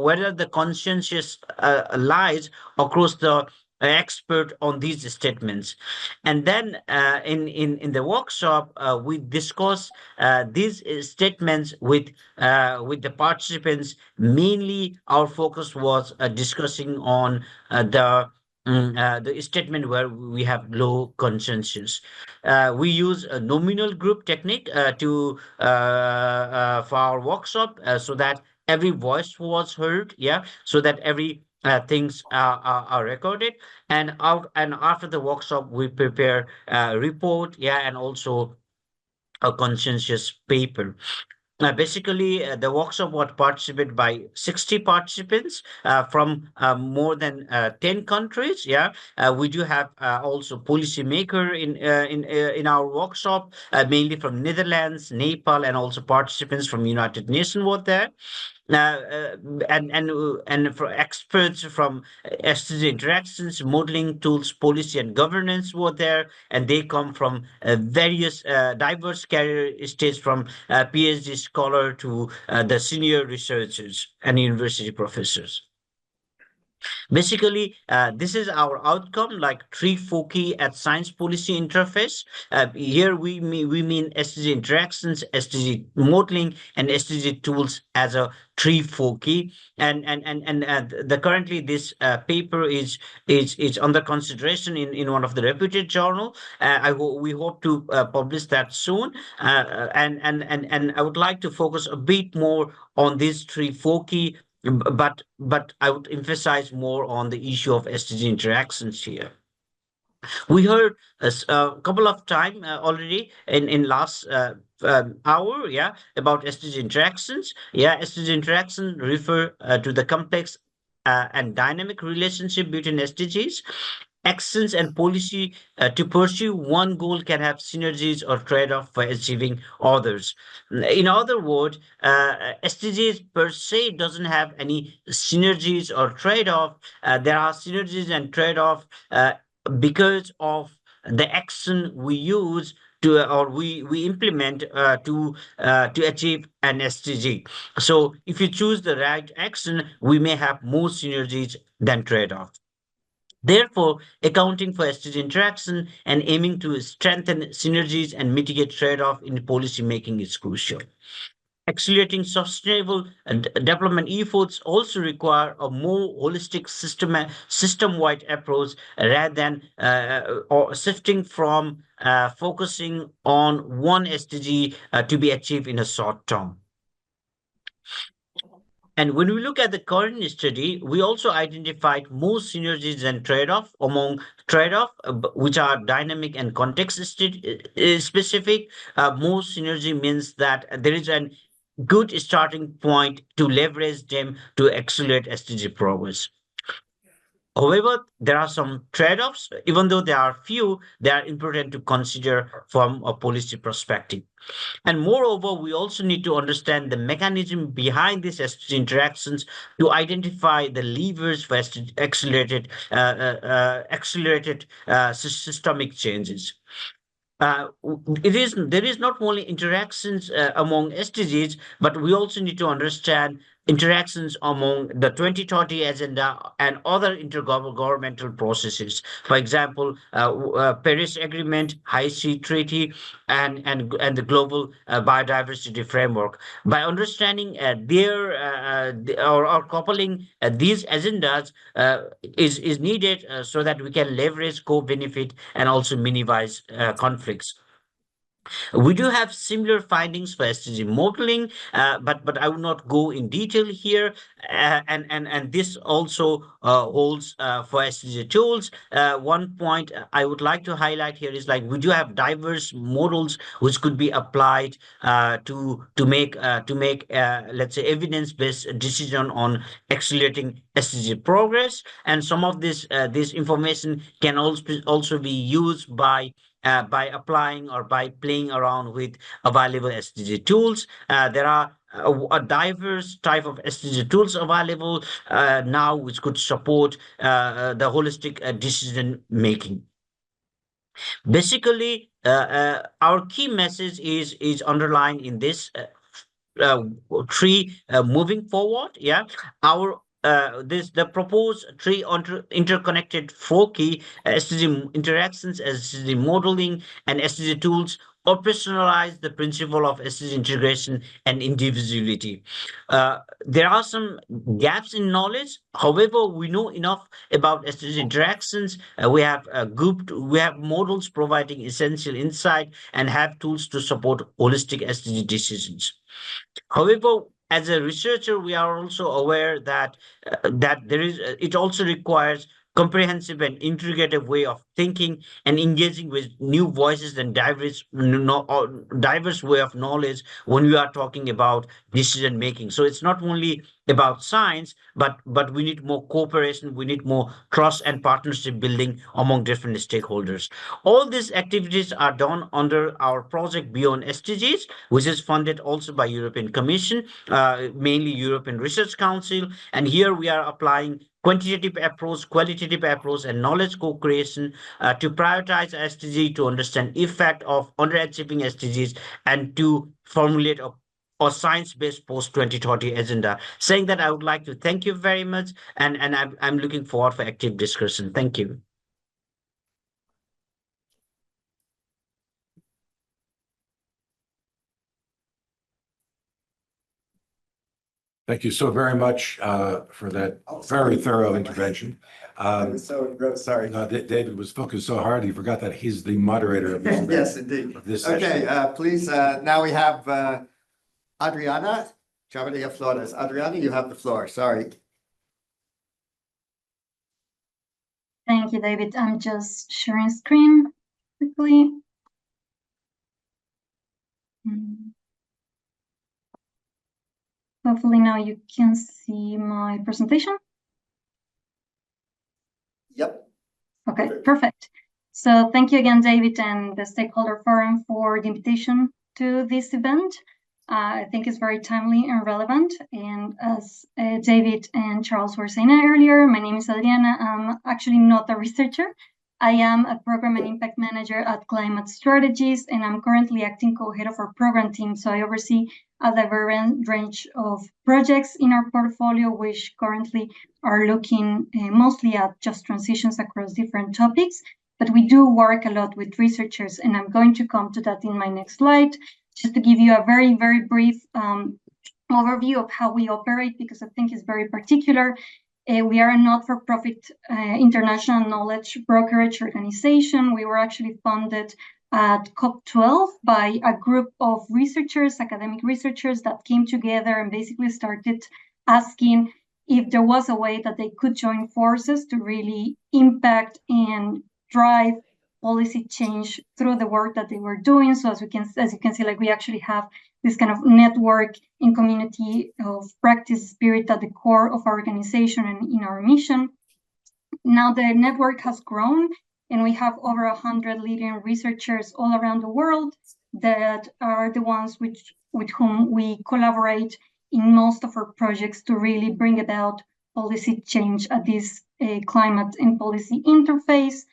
whether the consensus lies across the expert on these statements. And then in the workshop, we discuss these statements with the participants. Mainly, our focus was discussing on the statement where we have low consensus. We use a nominal group technique for our workshop, so that every voice was heard. Yeah, so that every things are recorded, and after the workshop we prepare a report, yeah, and also a consensus paper. Basically, the workshop was participated by 60 participants from more than 10 countries. Yeah, we do have also policymaker in our workshop, mainly from Netherlands, Nepal, and also participants from United Nations were there. And for experts from SDG interactions, modeling tools, policy, and governance were there, and they come from various diverse career stages, from PhD scholar to the senior researchers and university professors. Basically, this is our outcome, like three foci at science policy interface. Here we mean SDG interactions, SDG modeling, and SDG tools as a three foci. And the currently this paper is under consideration in one of the reputed journal. We hope to publish that soon. And I would like to focus a bit more on these three foci, but I would emphasize more on the issue of SDG interactions here. We heard a couple of time already in last hour, yeah, about SDG interactions. Yeah, SDG interaction refer to the complex and dynamic relationship between SDGs. Actions and policy to pursue one goal can have synergies or trade-off for achieving others. In other words, SDGs per se doesn't have any synergies or trade-off. There are synergies and trade-off because of the action we use to or we implement to achieve an SDG. So if you choose the right action, we may have more synergies than trade-off. Therefore, accounting for SDG interaction and aiming to strengthen synergies and mitigate trade-off in policy making is crucial. Accelerating sustainable development efforts also require a more holistic system-wide approach rather than or shifting from focusing on one SDG to be achieved in a short term. And when we look at the current study, we also identified more synergies and trade-off among trade-off, which are dynamic and context specific. More synergy means that there is a good starting point to leverage them to accelerate SDG progress. However, there are some trade-offs. Even though there are few, they are important to consider from a policy perspective. And moreover, we also need to understand the mechanism behind these SDG interactions to identify the levers for accelerated systemic changes. There is not only interactions among SDGs, but we also need to understand interactions among the 2030 agenda and other intergovernmental processes. For example, Paris Agreement, High Sea Treaty, and the Global Biodiversity Framework. By understanding or coupling these agendas is needed so that we can leverage co-benefit and also minimize conflicts. We do have similar findings for SDG modeling, but I will not go in detail here. And this also holds for SDG tools. One point I would like to highlight here is like we do have diverse models which could be applied to make let's say evidence-based decision on accelerating SDG progress. And some of this information can also be used by applying or by playing around with available SDG tools. There are a diverse type of SDG tools available now, which could support the holistic decision making. Basically, our key message is underlined in this tree moving forward. Yeah, our the proposed three interconnected foci, SDG interactions, SDG modeling, and SDG tools operationalize the principle of SDG integration and individuality. There are some gaps in knowledge. However, we know enough about SDG interactions. We have models providing essential insight and have tools to support holistic SDG decisions. However, as a researcher, we are also aware that it also requires comprehensive and integrative way of thinking and engaging with new voices and diverse way of knowledge when we are talking about decision making. So it's not only about science, but we need more cooperation, we need more trust and partnership building among different stakeholders. All these activities are done under our project Beyond SDGs, which is funded also by European Commission, mainly European Research Council. And here we are applying quantitative approach, qualitative approach, and knowledge co-creation to prioritize SDG, to understand effect of underachieving SDGs, and to formulate a or science-based post-2030 agenda. Saying that, I would like to thank you very much, and I'm looking forward for active discussion. Thank you. Thank you so very much for that very thorough intervention. Sorry. David was focused so hard, he forgot that he's the moderator of this. Yes, indeed. Of this session. Okay, please, now we have Adriana Chavarria Flores. Adriana, you have the floor. Sorry. Thank you, David. I'm just sharing screen quickly. Hopefully now you can see my presentation. Yep. Okay, perfect. So thank you again, David, and the Stakeholder Forum for the invitation to this event. I think it's very timely and relevant. And as David and Charles were saying earlier, my name is Adriana. I'm actually not a researcher. I am a program and impact manager at Climate Strategies, and I'm currently acting co-head of our program team. So I oversee a diverse range of projects in our portfolio, which currently are looking mostly at just transitions across different topics. But we do work a lot with researchers, and I'm going to come to that in my next slide, just to give you a very, very brief overview of how we operate, because I think it's very particular. We are a not-for-profit international knowledge brokerage organization. We were actually funded at COP12 by a group of researchers, academic researchers, that came together and basically started asking if there was a way that they could join forces to really impact and drive policy change through the work that they were doing. So as you can see, like, we actually have this kind of network and community of practice spirit at the core of our organization and in our mission. Now the network has grown, and we have over 100 leading researchers all around the world that are the ones with whom we collaborate in most of our projects to really bring about policy change at this climate and policy interface.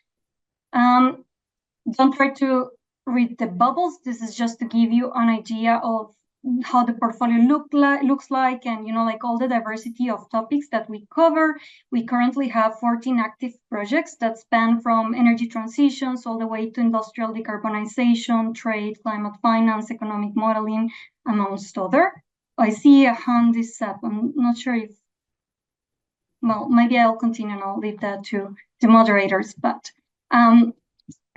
Don't try to read the bubbles. This is just to give you an idea of how the portfolio looks like, and like all the diversity of topics that we cover. We currently have 14 active projects that span from energy transitions all the way to industrial decarbonization, trade, climate finance, economic modeling, amongst other. I see a hand is up. I'm not sure if, well, maybe I'll continue and I'll leave that to the moderators. But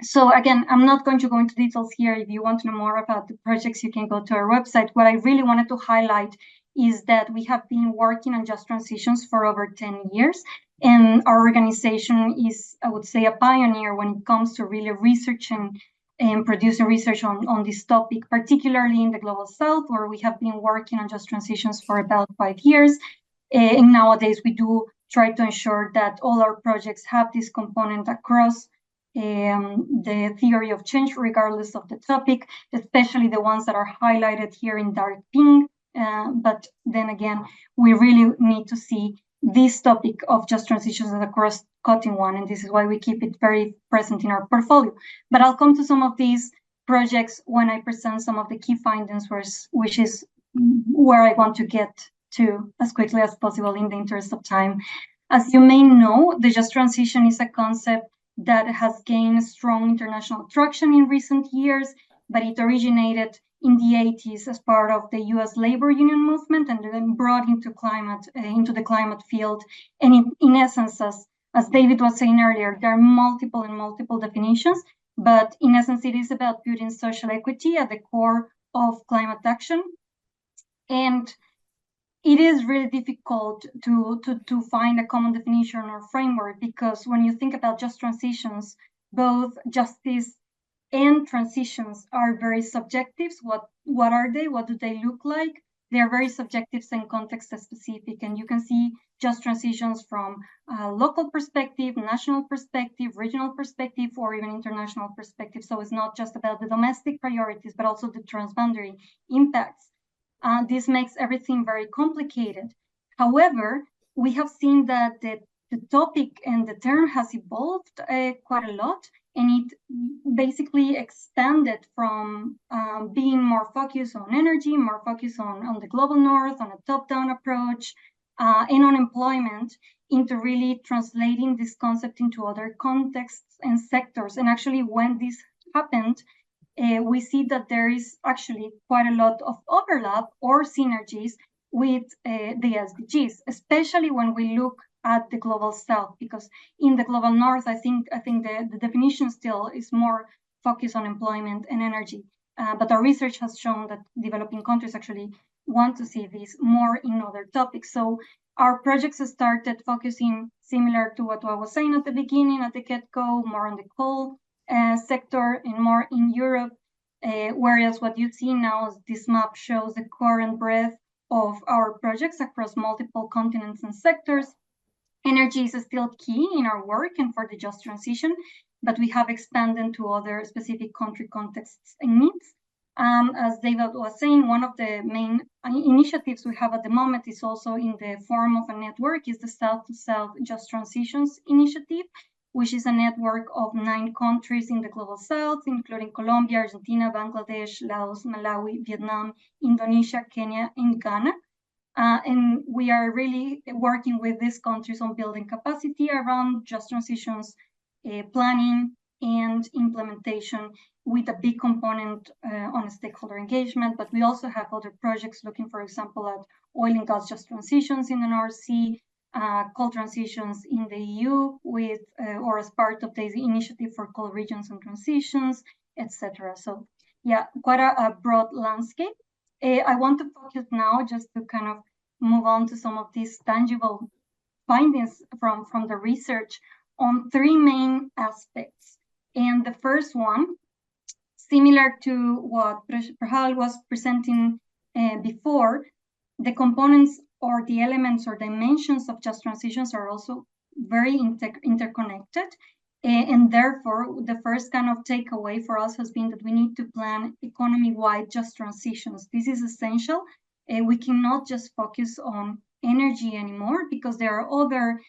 so again, I'm not going to go into details here. If you want to know more about the projects, you can go to our website. What I really wanted to highlight is that we have been working on just transitions for over 10 years. And our organization is, I would say, a pioneer when it comes to really researching and producing research on this topic, particularly in the Global South, where we have been working on just transitions for about 5 years. And nowadays, we do try to ensure that all our projects have this component across the theory of change, regardless of the topic, especially the ones that are highlighted here in dark pink. But then again, we really need to see this topic of just transitions as a cross-cutting one, and this is why we keep it very present in our portfolio. But I'll come to some of these projects when I present some of the key findings, which is where I want to get to as quickly as possible in the interest of time. As you may know, the just transition is a concept that has gained strong international traction in recent years, but it originated in the 80s as part of the US labor union movement and then brought into the climate field. And in essence, as David was saying earlier, there are multiple definitions, but in essence, it is about putting social equity at the core of climate action. And it is really difficult to find a common definition or framework, because when you think about just transitions, both justice and transitions are very subjective. What are they? What do they look like? They are very subjective and context specific, and you can see just transitions from a local perspective, national perspective, regional perspective, or even international perspective. So it's not just about the domestic priorities, but also the transboundary impacts. This makes everything very complicated. However, we have seen that the topic and the term has evolved quite a lot, and it basically expanded from being more focused on energy, more focused on the global north, on a top-down approach, and on employment, into really translating this concept into other contexts and sectors. And actually, when this happened, we see that there is actually quite a lot of overlap or synergies with the SDGs, especially when we look at the global south, because in the global north, I think the definition still is more focused on employment and energy. But our research has shown that developing countries actually want to see this more in other topics. So our projects started focusing similar to what I was saying at the beginning, at the get-go, more on the coal sector and more in Europe. Whereas what you see now is this map shows the current breadth of our projects across multiple continents and sectors. Energy is still key in our work and for the just transition, but we have expanded to other specific country contexts and needs. As David was saying, one of the main initiatives we have at the moment is also in the form of a network, is the South to South Just Transitions Initiative, which is a network of 9 countries in the global south, including Colombia, Argentina, Bangladesh, Laos, Malawi, Vietnam, Indonesia, Kenya, and Ghana. And we are really working with these countries on building capacity around just transitions, planning and implementation, with a big component on stakeholder engagement. But we also have other projects looking, for example, at oil and gas just transitions in the North Sea, coal transitions in the EU, with or as part of the initiative for coal regions and transitions, etc. So yeah, quite a broad landscape. I want to focus now just to kind of move on to some of these tangible findings from the research on 3 main aspects. And the first one, similar to what Prahal was presenting before, the components or the elements or dimensions of just transitions are also very interconnected. And therefore, the first kind of takeaway for us has been that we need to plan economy-wide just transitions. This is essential. We cannot just focus on energy anymore, because there are other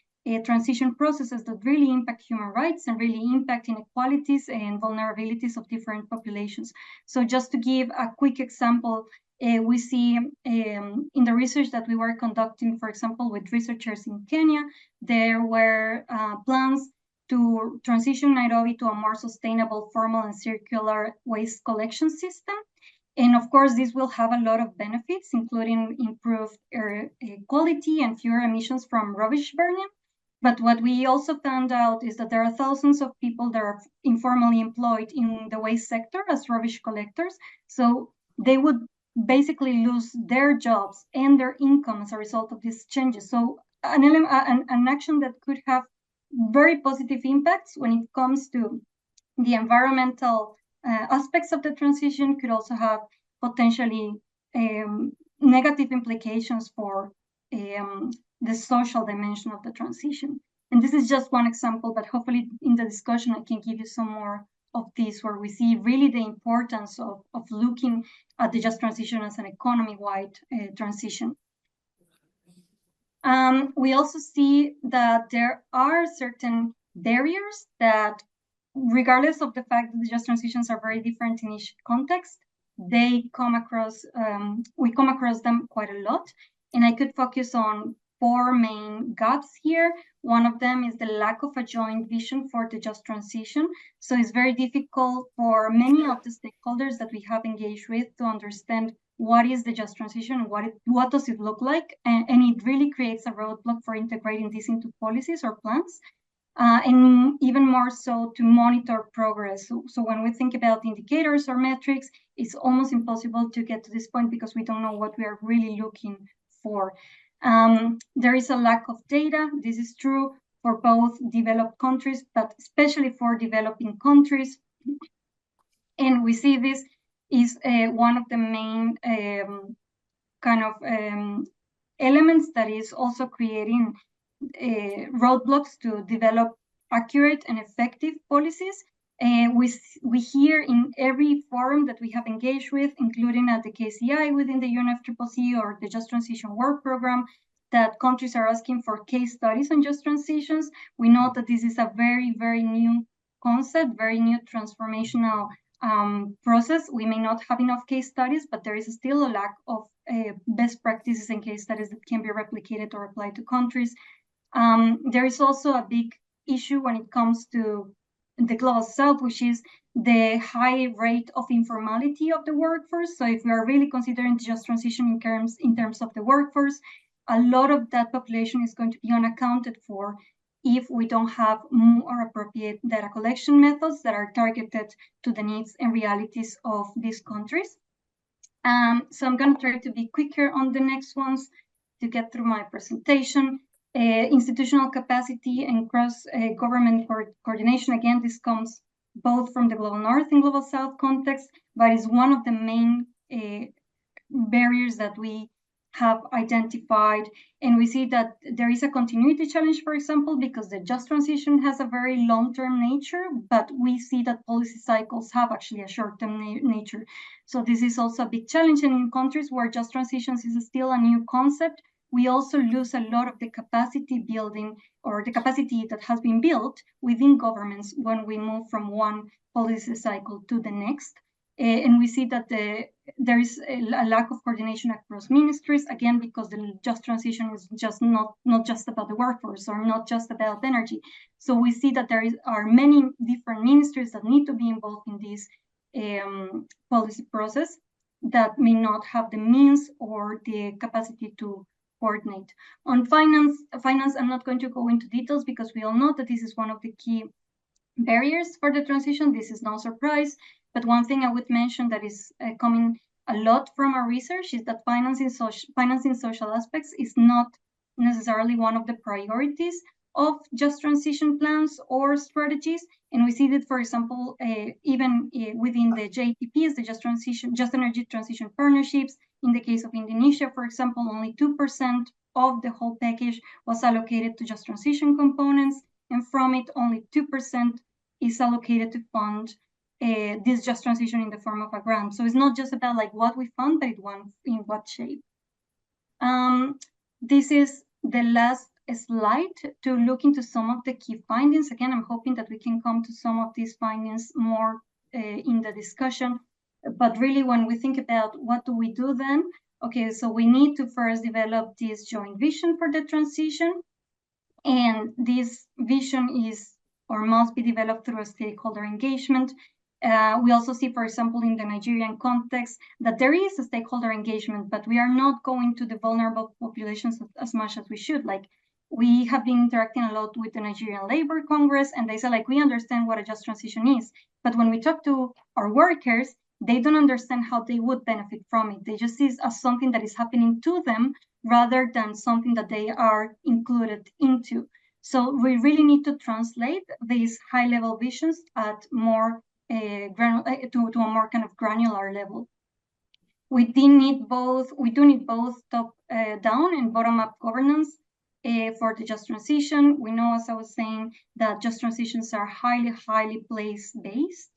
transition processes that really impact human rights and really impact inequalities and vulnerabilities of different populations. So just to give a quick example, we see in the research that we were conducting, for example, with researchers in Kenya, there were plans to transition Nairobi to a more sustainable, formal, and circular waste collection system. And of course, this will have a lot of benefits, including improved air quality and fewer emissions from rubbish burning. But what we also found out is that there are thousands of people that are informally employed in the waste sector as rubbish collectors. So they would basically lose their jobs and their income as a result of these changes. So an action that could have very positive impacts when it comes to the environmental aspects of the transition could also have potentially negative implications for the social dimension of the transition. And this is just one example, but hopefully in the discussion I can give you some more of these, where we see really the importance of looking at the just transition as an economy-wide transition. We also see that there are certain barriers that, regardless of the fact that the just transitions are very different in each context, they come across, we come across them quite a lot. And I could focus on 4 main gaps here. One of them is the lack of a joint vision for the just transition. So it's very difficult for many of the stakeholders that we have engaged with to understand what is the just transition, what does it look like, and it really creates a roadblock for integrating this into policies or plans, and even more so to monitor progress. So when we think about indicators or metrics, it's almost impossible to get to this point because we don't know what we are really looking for. There is a lack of data. This is true for both developed countries, but especially for developing countries. And we see this is one of the main elements that is also creating roadblocks to develop accurate and effective policies. We hear in every forum that we have engaged with, including at the KCI within the UNFCCC or the Just Transition Work Program, that countries are asking for case studies on just transitions. We know that this is a very, very new concept, very new transformational process. We may not have enough case studies, but there is still a lack of best practices and case studies that can be replicated or applied to countries. There is also a big issue when it comes to the global south, which is the high rate of informality of the workforce. So if we are really considering just transition in terms of the workforce, a lot of that population is going to be unaccounted for if we don't have more appropriate data collection methods that are targeted to the needs and realities of these countries. So I'm going to try to be quicker on the next ones to get through my presentation. Institutional capacity and cross-government coordination. Again, this comes both from the global north and global south context, but is one of the main barriers that we have identified. And we see that there is a continuity challenge, for example, because the just transition has a very long-term nature, but we see that policy cycles have actually a short-term nature. So this is also a big challenge. And in countries where just transitions is still a new concept, we also lose a lot of the capacity building or the capacity that has been built within governments when we move from one policy cycle to the next. And we see that there is a lack of coordination across ministries, again, because the just transition is just not just about the workforce or not just about energy. So we see that there are many different ministries that need to be involved in this policy process that may not have the means or the capacity to coordinate. On finance, I'm not going to go into details because we all know that this is one of the key barriers for the transition. This is no surprise. But one thing I would mention that is coming a lot from our research is that financing social aspects is not necessarily one of the priorities of just transition plans or strategies. And we see that, for example, even within the JTPs, the Just Energy Transition Partnerships, in the case of Indonesia, for example, only 2% of the whole package was allocated to just transition components. And from it, only 2% is allocated to fund this just transition in the form of a grant. So it's not just about like what we fund, but in what shape. This is the last slide to look into some of the key findings. Again, I'm hoping that we can come to some of these findings more in the discussion. But really, when we think about what do we do then? Okay, so we need to first develop this joint vision for the transition. And this vision is or must be developed through a stakeholder engagement. We also see, for example, in the Nigerian context, that there is a stakeholder engagement, but we are not going to the vulnerable populations as much as we should. Like, we have been interacting a lot with the Nigerian Labor Congress, and they say, like, we understand what a just transition is. But when we talk to our workers, they don't understand how they would benefit from it. They just see it as something that is happening to them rather than something that they are included into. So we really need to translate these high-level visions at more to a more kind of granular level. We do need both top-down and bottom-up governance for the just transition. We know, as I was saying, that just transitions are highly place-based,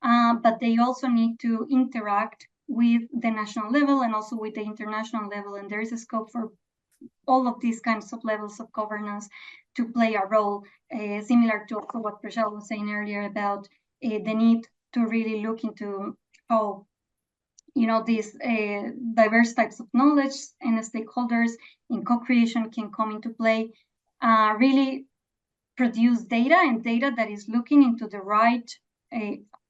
but they also need to interact with the national level and also with the international level. And there is a scope for all of these kinds of levels of governance to play a role, similar to also what Rochelle was saying earlier about the need to really look into how, these diverse types of knowledge and stakeholders in co-creation can come into play, really produce data and data that is looking into the right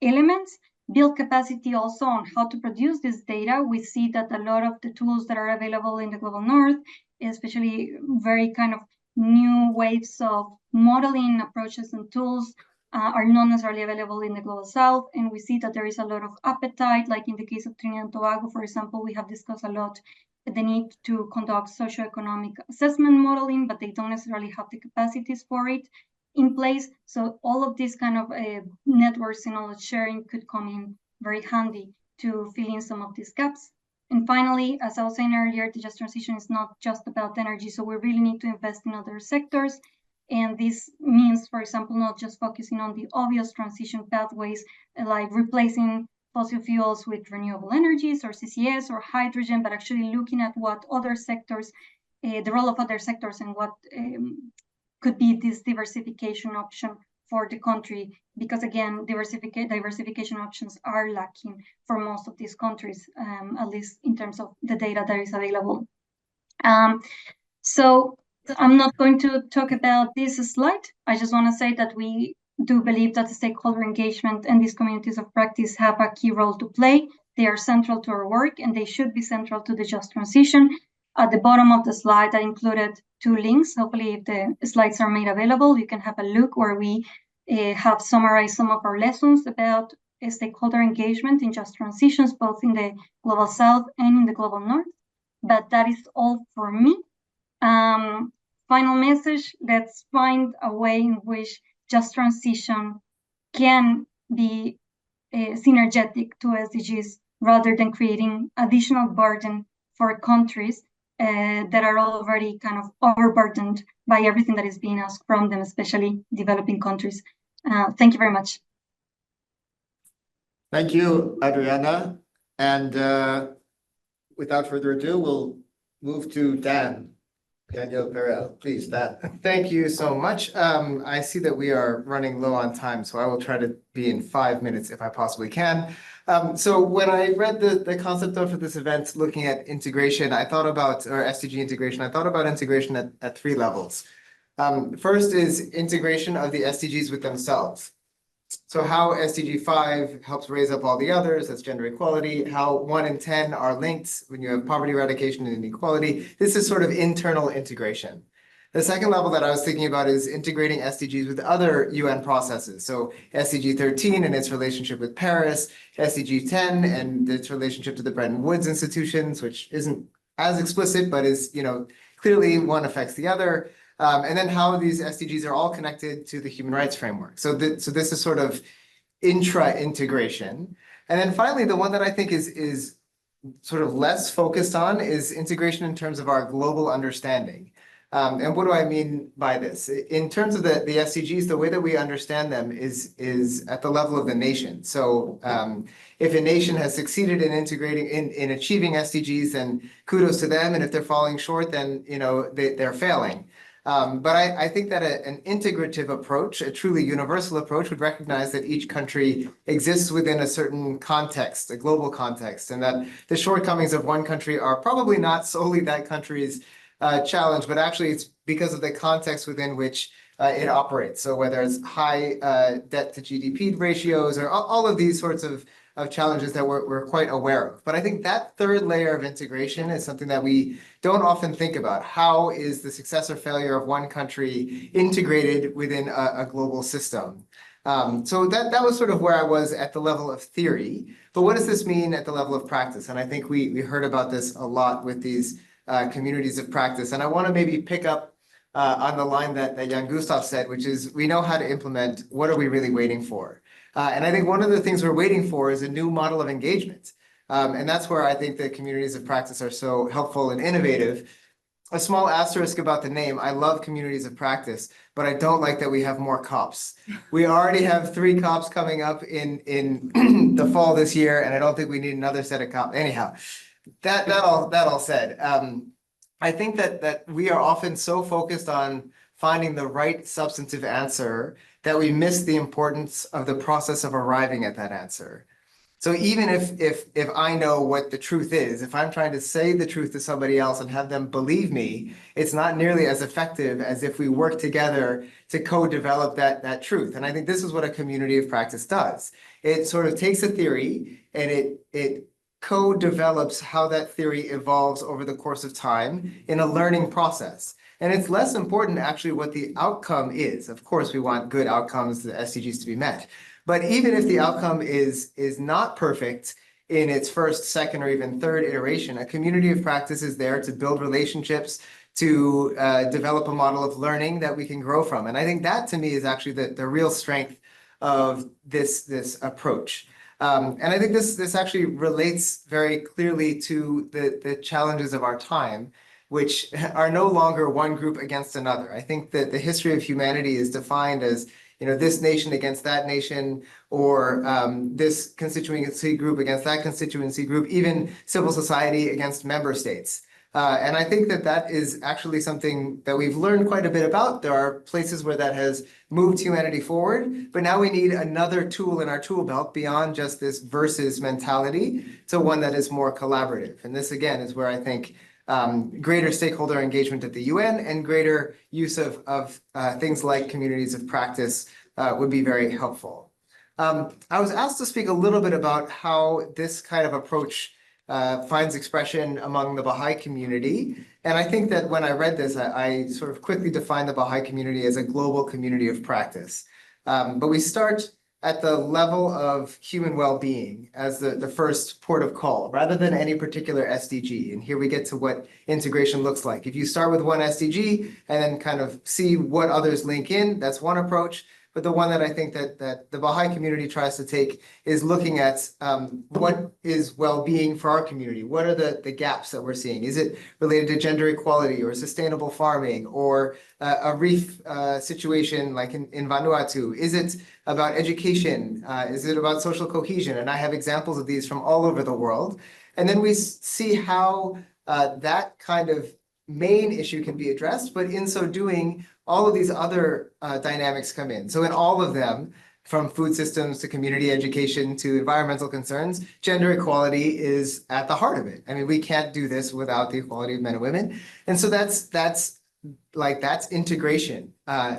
elements, build capacity also on how to produce this data. We see that a lot of the tools that are available in the global north, especially very kind of new waves of modeling approaches and tools, are not necessarily available in the global south. And we see that there is a lot of appetite, like in the case of Trinidad and Tobago, for example. We have discussed a lot the need to conduct socioeconomic assessment modeling, but they don't necessarily have the capacities for it in place. So all of these kind of networks and knowledge sharing could come in very handy to fill in some of these gaps. And finally, as I was saying earlier, the just transition is not just about energy. So we really need to invest in other sectors. And this means, for example, not just focusing on the obvious transition pathways, like replacing fossil fuels with renewable energies or CCS or hydrogen, but actually looking at what other sectors, the role of other sectors and what could be this diversification option for the country, because again, diversification options are lacking for most of these countries, at least in terms of the data that is available. So I'm not going to talk about this slide. I just want to say that we do believe that the stakeholder engagement and these communities of practice have a key role to play. They are central to our work, and they should be central to the just transition. At the bottom of the slide, I included 2 links. Hopefully, if the slides are made available, you can have a look where we have summarized some of our lessons about stakeholder engagement in just transitions, both in the Global South and in the Global North. But that is all for me. Final message, let's find a way in which just transition can be synergetic to SDGs rather than creating additional burden for countries that are already kind of overburdened by everything that is being asked from them, especially developing countries. Thank you very much. Thank you, Adriana. And without further ado, we'll move to Daniel Perel. Please, Dan. Thank you so much. I see that we are running low on time, so I will try to be in 5 minutes if I possibly can. So when I read the concept note for this event, looking at integration, I thought about, or SDG integration, I thought about integration at 3 levels. First is integration of the SDGs with themselves. So how SDG 5 helps raise up all the others, that's gender equality, how 1 and 10 are linked when you have poverty eradication and inequality. This is sort of internal integration. The second level that I was thinking about is integrating SDGs with other UN processes. So SDG 13 and its relationship with Paris, SDG 10 and its relationship to the Bretton Woods institutions, which isn't as explicit, but is, clearly one affects the other. And then how these SDGs are all connected to the human rights framework. So this is sort of intra-integration. And then finally, the one that I think is sort of less focused on is integration in terms of our global understanding. And what do I mean by this? In terms of the SDGs, the way that we understand them is at the level of the nation. So if a nation has succeeded in integrating, in achieving SDGs, then kudos to them. And if they're falling short, then they're failing. But I think that an integrative approach, a truly universal approach, would recognize that each country exists within a certain context, a global context, and that the shortcomings of one country are probably not solely that country's challenge, but actually it's because of the context within which it operates. So whether it's high debt to GDP ratios or all of these sorts of challenges that we're quite aware of. But I think that third layer of integration is something that we don't often think about. How is the success or failure of one country integrated within a global system? So that was sort of where I was at the level of theory. But what does this mean at the level of practice? And I think we heard about this a lot with these communities of practice. And I want to maybe pick up on the line that Jan Gustav said, which is we know how to implement. What are we really waiting for? And I think one of the things we're waiting for is a new model of engagement. And that's where I think the communities of practice are so helpful and innovative. A small asterisk about the name. I love communities of practice, but I don't like that we have more COPs. We already have 3 COPs coming up in the fall this year, and I don't think we need another set of COPs. Anyhow, that all said, I think that we are often so focused on finding the right substantive answer that we miss the importance of the process of arriving at that answer. So even if I know what the truth is, if I'm trying to say the truth to somebody else and have them believe me, it's not nearly as effective as if we work together to co-develop that truth. And I think this is what a community of practice does. It sort of takes a theory and it co-develops how that theory evolves over the course of time in a learning process. And it's less important actually what the outcome is. Of course, we want good outcomes, the SDGs to be met. But even if the outcome is not perfect in its first, second, or even third iteration, a community of practice is there to build relationships, to develop a model of learning that we can grow from. And I think that to me is actually the real strength of this approach. And I think this actually relates very clearly to the challenges of our time, which are no longer one group against another. I think that the history of humanity is defined as, this nation against that nation, or this constituency group against that constituency group, even civil society against member states. And I think that that is actually something that we've learned quite a bit about. There are places where that has moved humanity forward, but now we need another tool in our tool belt beyond just this versus mentality to one that is more collaborative. And this, again, is where I think greater stakeholder engagement at the UN and greater use of things like communities of practice would be very helpful. I was asked to speak a little bit about how this kind of approach finds expression among the Baha'i community. And I think that when I read this, I sort of quickly defined the Baha'i community as a global community of practice. But we start at the level of human well-being as the first port of call, rather than any particular SDG. And here we get to what integration looks like. If you start with one SDG and then kind of see what others link in, that's one approach. But the one that I think that the Baha'i community tries to take is looking at what is well-being for our community. What are the gaps that we're seeing? Is it related to gender equality or sustainable farming or a reef situation like in Vanuatu? Is it about education? Is it about social cohesion? And I have examples of these from all over the world. And then we see how that kind of main issue can be addressed, but in so doing, all of these other dynamics come in. So in all of them, from food systems to community education to environmental concerns, gender equality is at the heart of it. I mean, we can't do this without the equality of men and women. And so that's integration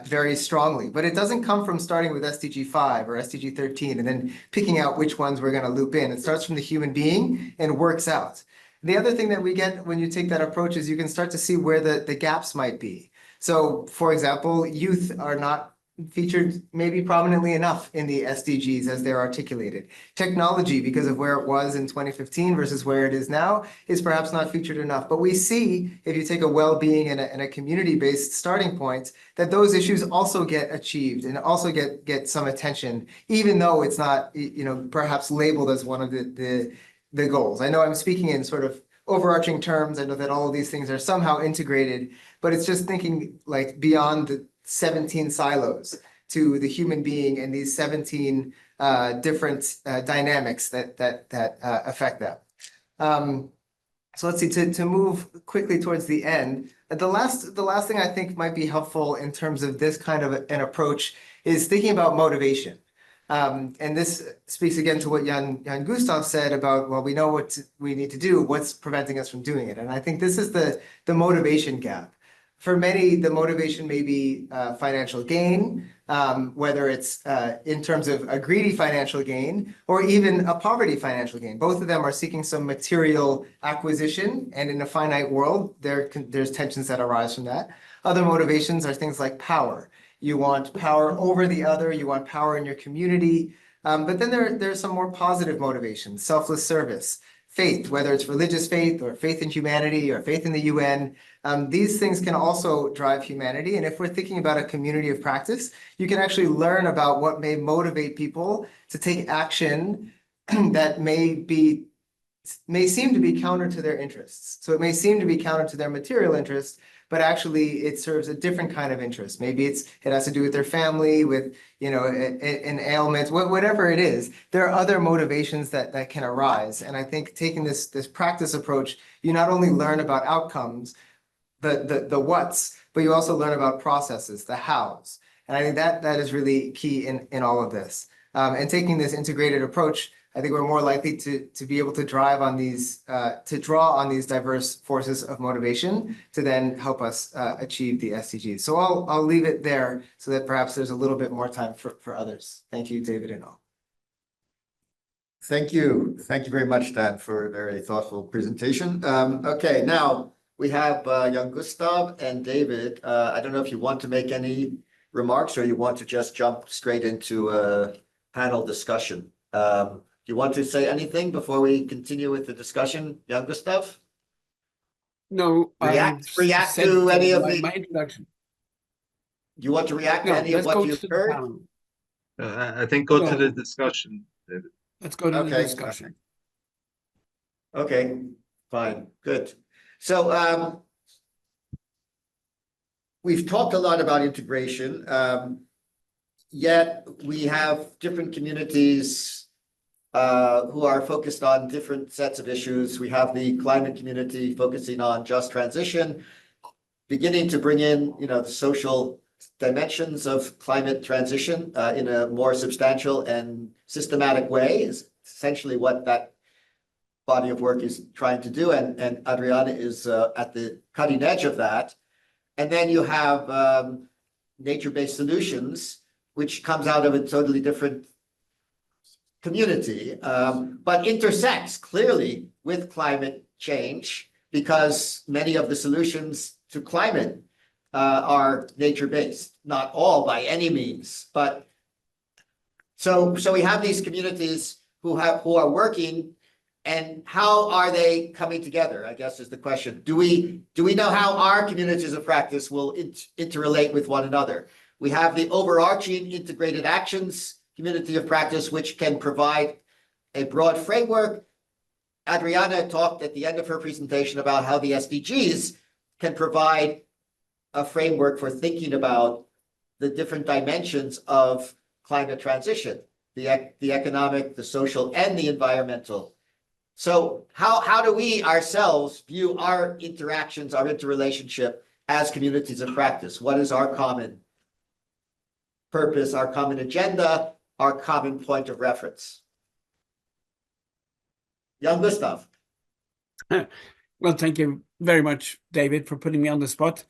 very strongly, but it doesn't come from starting with SDG 5 or SDG 13 and then picking out which ones we're going to loop in. It starts from the human being and works out. The other thing that we get when you take that approach is you can start to see where the gaps might be. So, for example, youth are not featured maybe prominently enough in the SDGs as they're articulated. Technology, because of where it was in 2015 versus where it is now, is perhaps not featured enough. But we see, if you take a well-being and a community-based starting point, that those issues also get achieved and also get some attention, even though it's not, perhaps labeled as one of the goals. I know I'm speaking in sort of overarching terms. I know that all of these things are somehow integrated, but it's just thinking like beyond the 17 silos to the human being and these 17 different dynamics that affect that. So let's see, to move quickly towards the end, the last thing I think might be helpful in terms of this kind of an approach is thinking about motivation. And this speaks again to what Jan Gustav said about, well, we know what we need to do, what's preventing us from doing it. And I think this is the motivation gap. For many, the motivation may be financial gain, whether it's in terms of a greedy financial gain or even a poverty financial gain. Both of them are seeking some material acquisition, and in a finite world, there's tensions that arise from that. Other motivations are things like power. You want power over the other, you want power in your community. But then there's some more positive motivations, selfless service, faith, whether it's religious faith or faith in humanity or faith in the UN. These things can also drive humanity. And if we're thinking about a community of practice, you can actually learn about what may motivate people to take action that may seem to be counter to their interests. So it may seem to be counter to their material interests, but actually it serves a different kind of interest. Maybe it has to do with their family, with an ailment, whatever it is. There are other motivations that can arise. And I think taking this practice approach, you not only learn about outcomes, the what's, but you also learn about processes, the hows. And I think that is really key in all of this. And taking this integrated approach, I think we're more likely to be able to drive on these, to draw on these diverse forces of motivation to then help us achieve the SDGs. So I'll leave it there so that perhaps there's a little bit more time for others. Thank you, David and all. Thank you. Thank you very much, Dan, for a very thoughtful presentation. Okay, now we have Jan Gustav and David. I don't know if you want to make any remarks or you want to just jump straight into a panel discussion. Do you want to say anything before we continue with the discussion, Jan Gustav? No, React to any of my introduction. Do you want to react to any of what you've heard? I think go to the discussion, David. Let's go to the discussion. Okay, fine, good. So we've talked a lot about integration, yet we have different communities who are focused on different sets of issues. We have the climate community focusing on just transition, beginning to bring in, the social dimensions of climate transition in a more substantial and systematic way is essentially what that body of work is trying to do. And Adriana is at the cutting edge of that. And then you have nature-based solutions, which comes out of a totally different community, but intersects clearly with climate change because many of the solutions to climate are nature-based, not all by any means, but so we have these communities who are working, and how are they coming together, I guess is the question. Do we know how our communities of practice will interrelate with one another? We have the overarching integrated actions community of practice, which can provide a broad framework. Adriana talked at the end of her presentation about how the SDGs can provide a framework for thinking about the different dimensions of climate transition, the economic, the social, and the environmental. So how do we ourselves view our interactions, our interrelationship as communities of practice? What is our common purpose, our common agenda, our common point of reference? Young Gustav. Well, thank you very much, David, for putting me on the spot.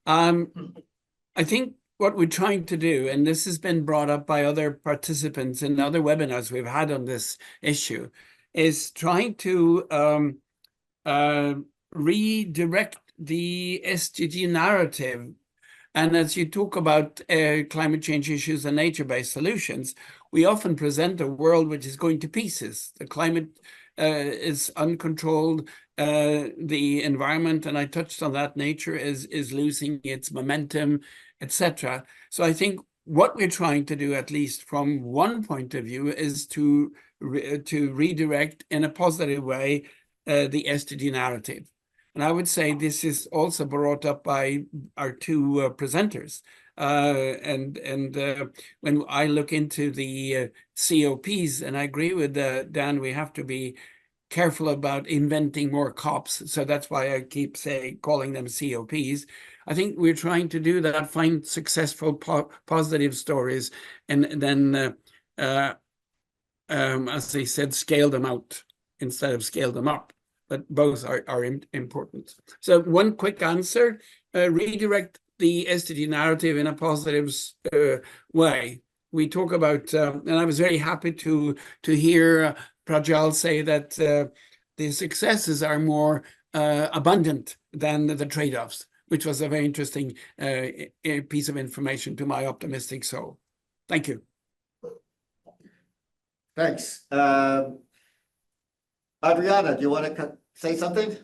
I think what we're trying to do, and this has been brought up by other participants in other webinars we've had on this issue, is trying to redirect the SDG narrative. And as you talk about climate change issues and nature-based solutions, we often present a world which is going to pieces. The climate is uncontrolled, the environment, and I touched on that, nature is losing its momentum, etc. So I think what we're trying to do, at least from one point of view, is to redirect in a positive way the SDG narrative. And I would say this is also brought up by our two presenters. When I look into the COPs, and I agree with Dan, we have to be careful about inventing more COPs. So that's why I keep calling them COPs. I think we're trying to do that, find successful positive stories, and then, as they said, scale them out instead of scale them up. But both are important. So one quick answer, redirect the SDG narrative in a positive way. We talk about, and I was very happy to hear Prajal say that the successes are more abundant than the trade-offs, which was a very interesting piece of information to my optimistic soul. Thank you. Thanks. Adriana, do you want to say something?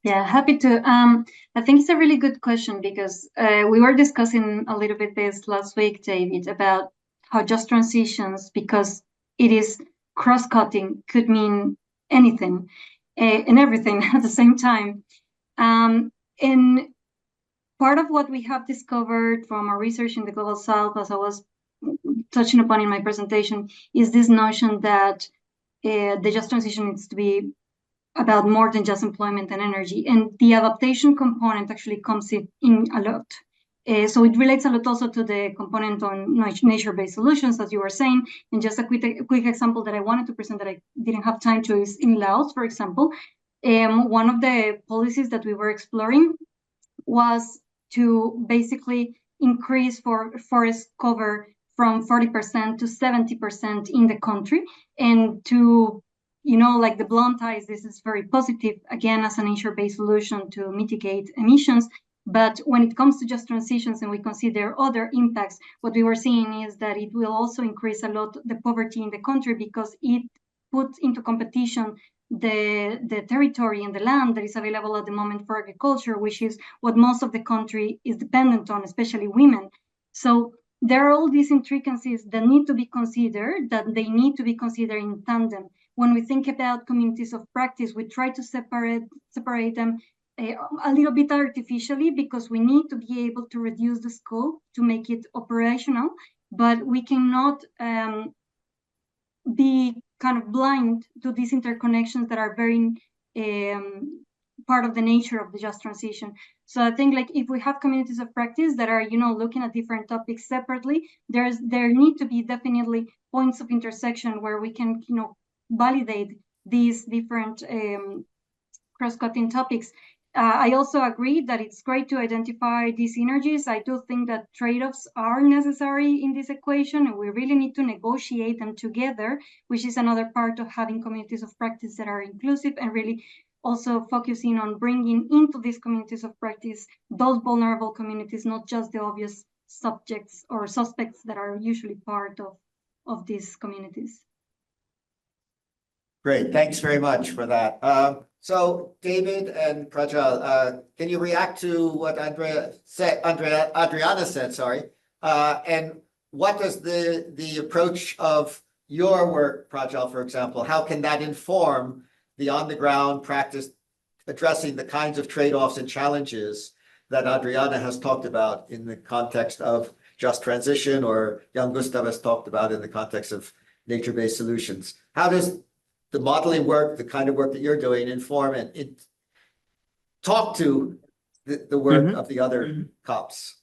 Yeah, happy to. I think it's a really good question because we were discussing a little bit this last week, David, about how just transitions, because it is cross-cutting, could mean anything and everything at the same time. And part of what we have discovered from our research in the Global South, as I was touching upon in my presentation, is this notion that the just transition needs to be about more than just employment and energy. And the adaptation component actually comes in a lot. So it relates a lot also to the component on nature-based solutions, as you were saying. And just a quick example that I wanted to present that I didn't have time to is in Laos, for example. One of the policies that we were exploring was to basically increase forest cover from 40% to 70% in the country, and to, like the blunt ties, this is very positive, again, as a nature-based solution to mitigate emissions. But when it comes to just transitions and we consider other impacts, what we were seeing is that it will also increase a lot the poverty in the country, because it puts into competition the territory and the land that is available at the moment for agriculture, which is what most of the country is dependent on, especially women. So there are all these intricacies that need to be considered, that they need to be considered in tandem. When we think about communities of practice, we try to separate them a little bit artificially, because we need to be able to reduce the scope to make it operational, but we cannot be kind of blind to these interconnections that are very part of the nature of the just transition. So I think like if we have communities of practice that are, looking at different topics separately, there need to be definitely points of intersection where we can, validate these different cross-cutting topics. I also agree that it's great to identify these synergies. I do think that trade-offs are necessary in this equation, and we really need to negotiate them together, which is another part of having communities of practice that are inclusive and really also focusing on bringing into these communities of practice those vulnerable communities, not just the obvious subjects or suspects that are usually part of these communities. Great, thanks very much for that. So David and Prajal, can you react to what Adriana said, sorry? And what does the approach of your work, Prajal, for example, how can that inform the on-the-ground practice addressing the kinds of trade-offs and challenges that Adriana has talked about in the context of just transition, or Jan Gustav has talked about in the context of nature-based solutions? How does the modeling work, the kind of work that you're doing, inform and talk to the work of the other COPs?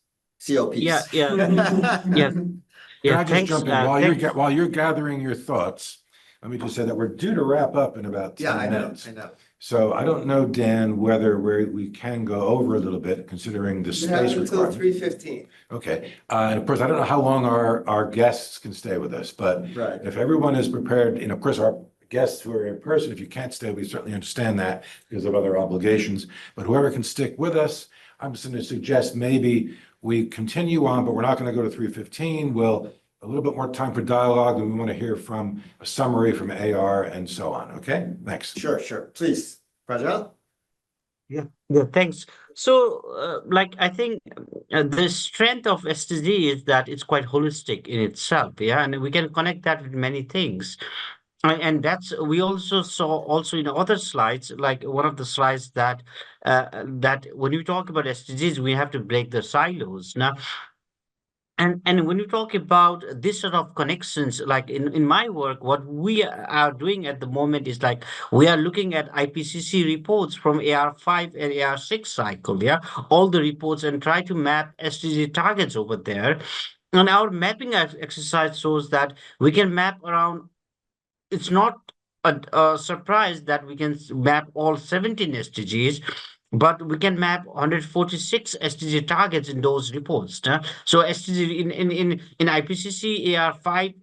Yeah. Can I just Thanks. jump in while you're gathering your thoughts? Let me just say that we're due to wrap up in about 10 minutes. I know. So I don't know, Dan, whether we can go over a little bit considering the space Until requirement. 3:15. Okay, and of course, I don't know how long our guests can stay with us, but Right. if everyone is prepared, of course, our guests who are in person, if you can't stay, we certainly understand that because of other obligations, but whoever can stick with us, I'm just going to suggest maybe we continue on, but we're not going to go to 3:15. We'll a little bit more time for dialogue, and we want to hear from a summary from AR and so on. Okay, thanks. Sure. Please, Prajal. Yeah, thanks. So, I think the strength of SDG is that it's quite holistic in itself, yeah, and we can connect that with many things. And that's we also saw also in other slides, like one of the slides that when you talk about SDGs, we have to break the silos now. And when you talk about this sort of connections, like in my work, what we are doing at the moment is like we are looking at IPCC reports from AR5 and AR6 cycle, yeah, all the reports, and try to map SDG targets over there. And our mapping exercise shows that we can map around. It's not a surprise that we can map all 17 SDGs, but we can map 146 SDG targets in those reports. So SDG in IPCC AR5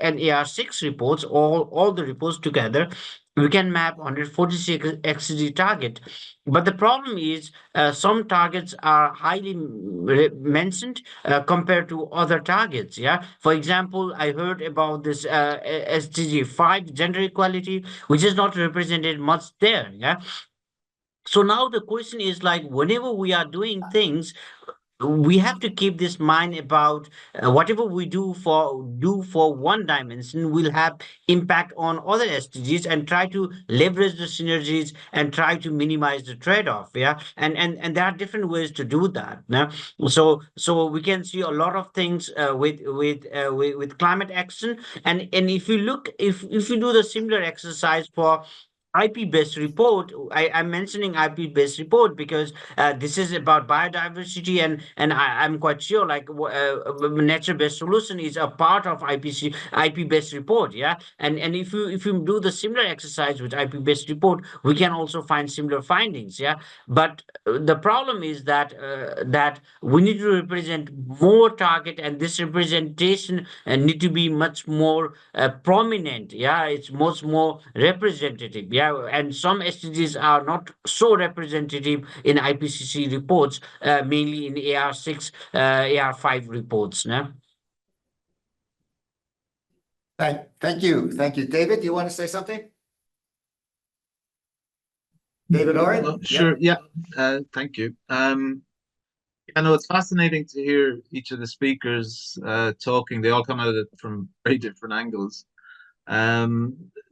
and AR6 reports, all the reports together, we can map 146 SDG target. But the problem is some targets are highly mentioned compared to other targets. Yeah. For example, I heard about this SDG 5, gender equality, which is not represented much there. Yeah. So now the question is like, whenever we are doing things, we have to keep this mind about whatever we do for one dimension will have impact on other SDGs, and try to leverage the synergies and try to minimize the trade-off. Yeah, and there are different ways to do that. Now, so we can see a lot of things with climate action, and if you look, if you do the similar exercise for IP-based report. I'm mentioning IP-based report because this is about biodiversity, and I'm quite sure like nature-based solution is a part of IP-based report. Yeah, and if you do the similar exercise with IP-based report, we can also find similar findings. Yeah, but the problem is that that we need to represent more target, and this representation need to be much more prominent. Yeah, it's much more representative. Yeah, and some SDGs are not so representative in IPCC reports, mainly in AR6, AR5 reports. No? Thank you. David, do you want to say something? David Oren? Sure. Yeah. Thank you. I know it's fascinating to hear each of the speakers talking. They all come at it from very different angles.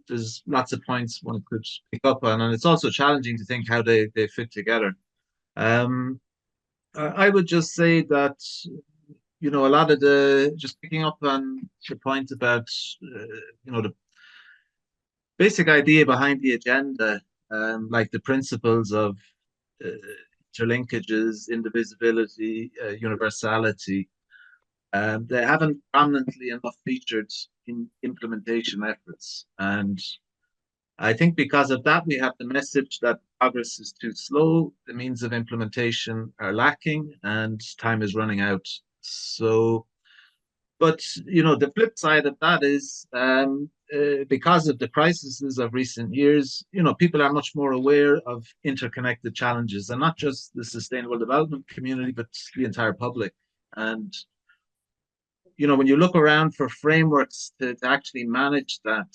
There's lots of points one could pick up on, and it's also challenging to think how they fit together. I would just say that, a lot of just picking up on your point about, basic idea behind the agenda, like the principles of interlinkages, indivisibility, universality, they haven't prominently enough featured in implementation efforts. And I think because of that, we have the message that progress is too slow, the means of implementation are lacking, and time is running out. So, but the flip side of that is because of the crises of recent years, people are much more aware of interconnected challenges, and not just the sustainable development community, but the entire public. And when you look around for frameworks to actually manage that,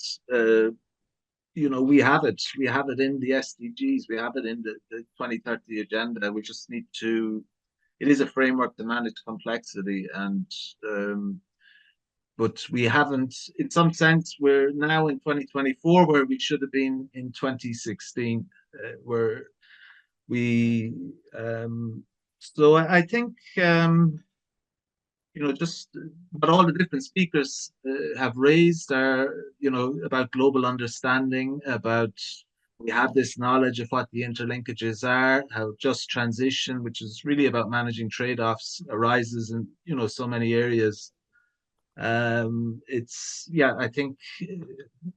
we have it. We have it in the SDGs. We have it in the 2030 agenda. We just need to. It is a framework to manage complexity, and but we haven't. In some sense, we're now in 2024 where we should have been in 2016, where we. So I think. Just what all the different speakers have raised are, about global understanding, about we have this knowledge of what the interlinkages are, how just transition, which is really about managing trade-offs, arises in, so many areas. I think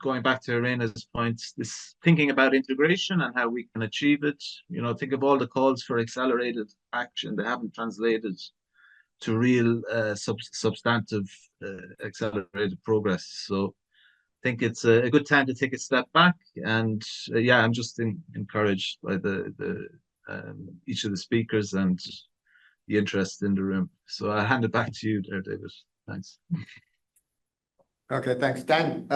going back to Irena's point, this thinking about integration and how we can achieve it, think of all the calls for accelerated action. They haven't translated to real substantive accelerated progress. So I think it's a good time to take a step back. And I'm just encouraged by the each of the speakers and the interest in the room. So I'll hand it back to you there, David. Thanks. Okay, thanks. Dan,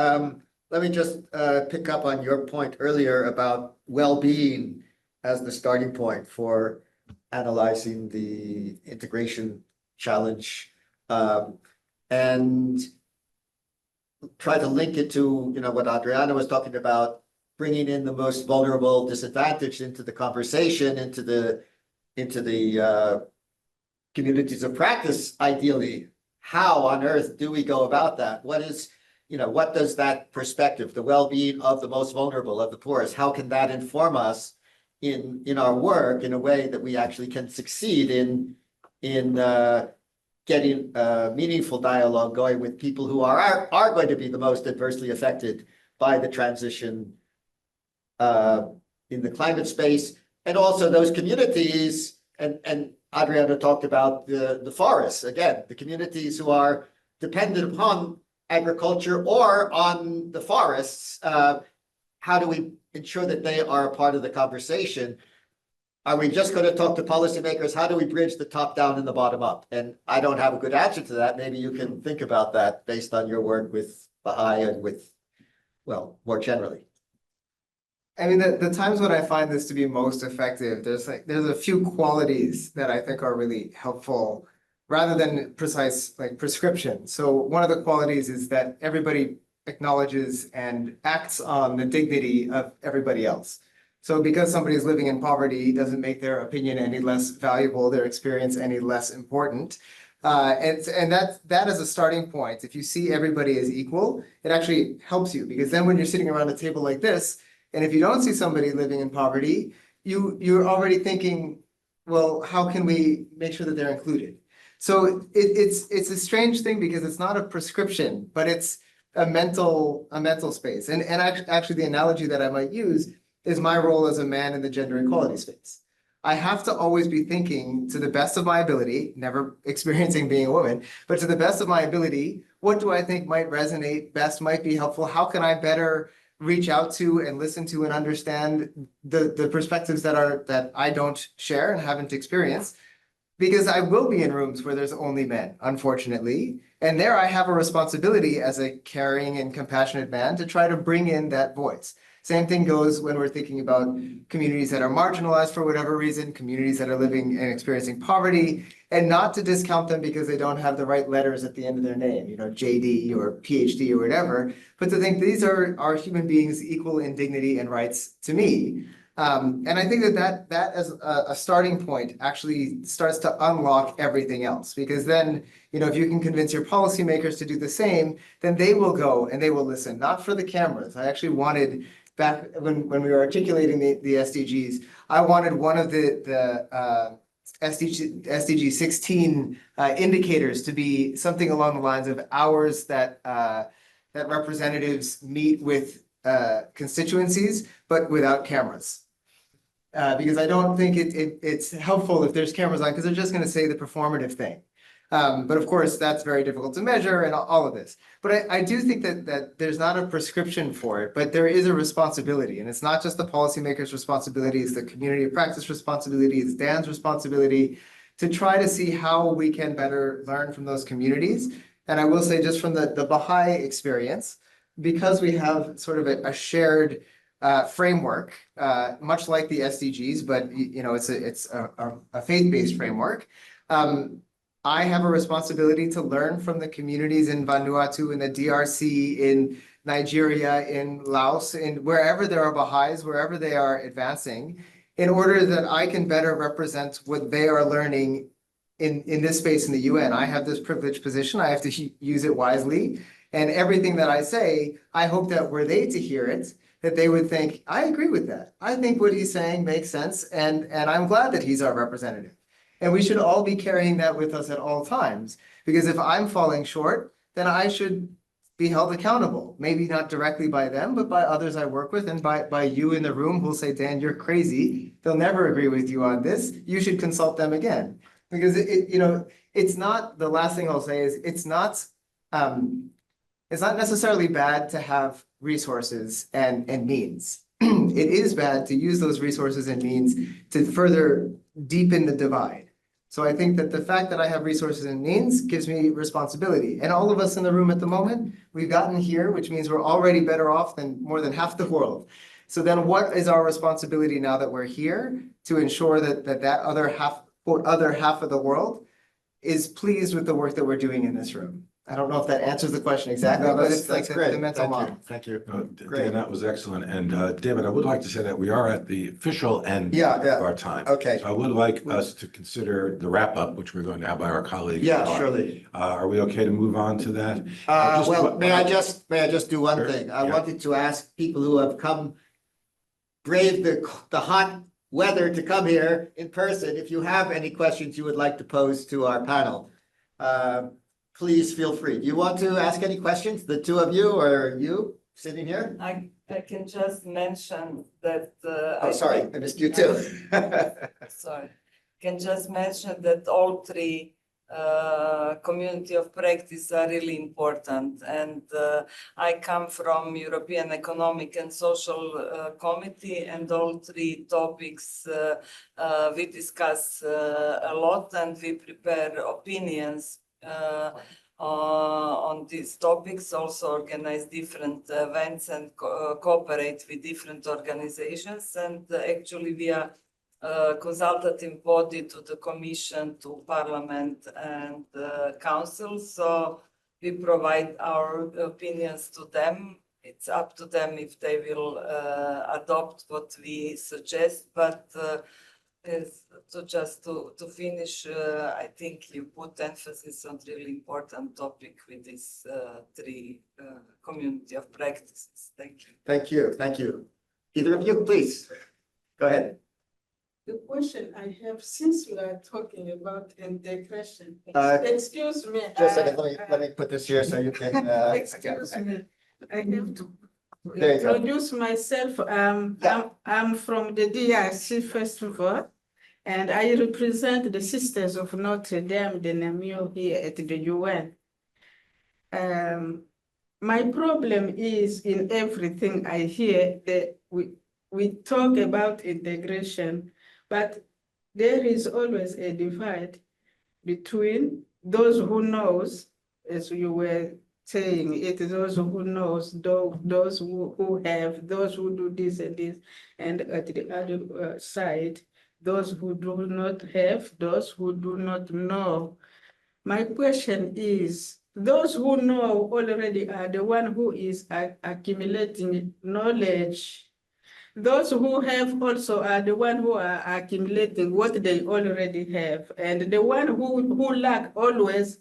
let me just pick up on your point earlier about well-being as the starting point for analyzing the integration challenge, and try to link it to what Adriana was talking about, bringing in the most vulnerable, disadvantaged into the conversation, into the communities of practice. Ideally, how on earth do we go about that? What does that perspective, the well-being of the most vulnerable, of the poorest, how can that inform us in our work in a way that we actually can succeed in getting meaningful dialogue going with people who are going to be the most adversely affected by the transition in the climate space, and also those communities, and Adriana talked about the forests, again, the communities who are dependent upon agriculture or on the forests. How do we ensure that they are a part of the conversation? Are we just going to talk to policymakers? How do we bridge the top down and the bottom up? And I don't have a good answer to that. Maybe you can think about that based on your work with Bahá'í and more generally. I mean, the times when I find this to be most effective, there's a few qualities that I think are really helpful rather than precise prescription. So one of the qualities is that everybody acknowledges and acts on the dignity of everybody else. So because somebody is living in poverty doesn't make their opinion any less valuable, their experience any less important. And that is a starting point. If you see everybody as equal, it actually helps you, because then when you're sitting around a table like this, and if you don't see somebody living in poverty, you're already thinking, well, how can we make sure that they're included? So it's a strange thing because it's not a prescription, but it's a mental space. And actually the analogy that I might use is my role as a man in the gender equality space. I have to always be thinking, to the best of my ability, never experiencing being a woman, but to the best of my ability, what do I think might resonate best, might be helpful? How can I better reach out to and listen to and understand the perspectives that I don't share and haven't experienced? Because I will be in rooms where there's only men, unfortunately. And there I have a responsibility as a caring and compassionate man to try to bring in that voice. Same thing goes when we're thinking about communities that are marginalized for whatever reason, communities that are living and experiencing poverty, and not to discount them because they don't have the right letters at the end of their name, JD or PhD or whatever, but to think these are human beings equal in dignity and rights to me. And I think that as a starting point actually starts to unlock everything else, because then, if you can convince your policymakers to do the same, then they will go and they will listen, not for the cameras. I actually wanted, back when we were articulating the SDGs, I wanted one of the SDG 16 indicators to be something along the lines of hours that representatives meet with constituencies, but without cameras. Because I don't think it's helpful if there's cameras on, because they're just going to say the performative thing. But of course, that's very difficult to measure and all of this. But I do think that there's not a prescription for it, but there is a responsibility. And it's not just the policymaker's responsibility, it's the community of practice responsibility, it's Dan's responsibility to try to see how we can better learn from those communities. And I will say, just from the Baha'i experience, because we have sort of a shared framework, much like the SDGs, but it's a faith-based framework. I have a responsibility to learn from the communities in Vanuatu, in the DRC, in Nigeria, in Laos, in wherever there are Baha'is, wherever they are advancing, in order that I can better represent what they are learning in this space in the UN. I have this privileged position. I have to use it wisely. And everything that I say, I hope that were they to hear it, that they would think, I agree with that. I think what he's saying makes sense. And I'm glad that he's our representative. And we should all be carrying that with us at all times, because if I'm falling short, then I should be held accountable, maybe not directly by them, but by others I work with, and by you in the room who'll say, Dan, you're crazy. They'll never agree with you on this. You should consult them again. Because it's not, the last thing I'll say is it's not necessarily bad to have resources and means. It is bad to use those resources and means to further deepen the divide. So I think that the fact that I have resources and means gives me responsibility. And all of us in the room at the moment, we've gotten here, which means we're already better off than more than half the world. So then what is our responsibility now that we're here to ensure that other half, quote, other half of the world is pleased with the work that we're doing in this room? I don't know if that answers the question exactly, but it's like the mental model. Thank you. Dan, that was excellent. And David, I would like to say that we are at the official end of our time. Okay. So I would like us to consider the wrap up, which we're going to have by our colleagues. Yeah, surely. Are we okay to move on to that? Well, may I just do one thing? I wanted to ask people who have braved the hot weather to come here in person, if you have any questions you would like to pose to our panel. Please feel free. Do you want to ask any questions, the two of you, or you sitting here? I can just mention that. Oh, sorry, I missed you too. Sorry, can just mention that all three community of practice are really important, and I come from European Economic and Social Committee, and all three topics we discuss a lot, and we prepare opinions on these topics, also organize different events and cooperate with different organizations. And actually we are consultative body to the Commission, to Parliament and Council. So we provide our opinions to them. It's up to them if they will adopt what we suggest, but to finish, I think you put emphasis on really important topic with these three community of practices. Thank you. Thank you. Thank you. Either of you, please. Go ahead. The question I have, since we are talking about integration, excuse me. Just a second, let me put this here so you can. Excuse me, I have to There you go. introduce myself. I'm from the DRC Festival, and I represent the Sisters of Notre Dame de Namur here at the UN. My problem is in everything I hear that we talk about integration, but there is always a divide between those who knows, as you were saying, it is those who knows, those who have, those who do this and this, and at the other side, those who do not have, those who do not know. My question is, those who know already are the one who is accumulating knowledge. those who have also are the one who are accumulating what they already have. And the one who lack always,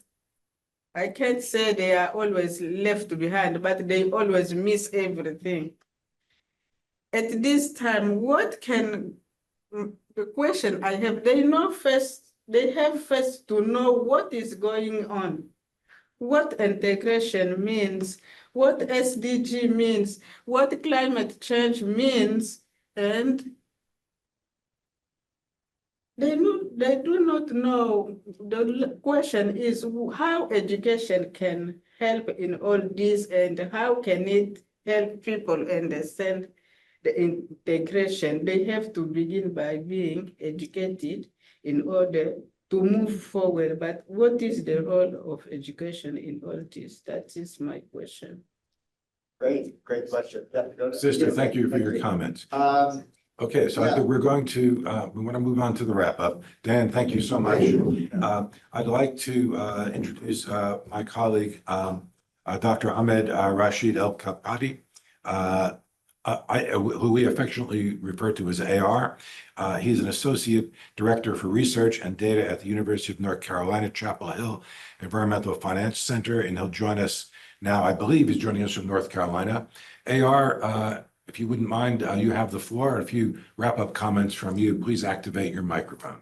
I can't say they are always left behind, but they always miss everything. At this time, the question I have, they have first to know what is going on, what integration means, what SDG means, what climate change means, and they do not know. The question is how education can help in all this, and how can it help people understand the integration. They have to begin by being educated in order to move forward. But what is the role of education in all this? That is my question. Great question. Yeah, Sister, thank you for your comments. Okay, so I think we're going to, we want to move on to the wrap up. Dan, thank you so much. I'd like to introduce my colleague, Dr. Ahmed Rashid El-Kapadi, who we affectionately refer to as AR. He's an associate director for research and data at the University of North Carolina, Chapel Hill Environmental Finance Center, and he'll join us now. I believe he's joining us from North Carolina. AR, if you wouldn't mind, you have the floor. A few wrap-up comments from you. Please activate your microphone.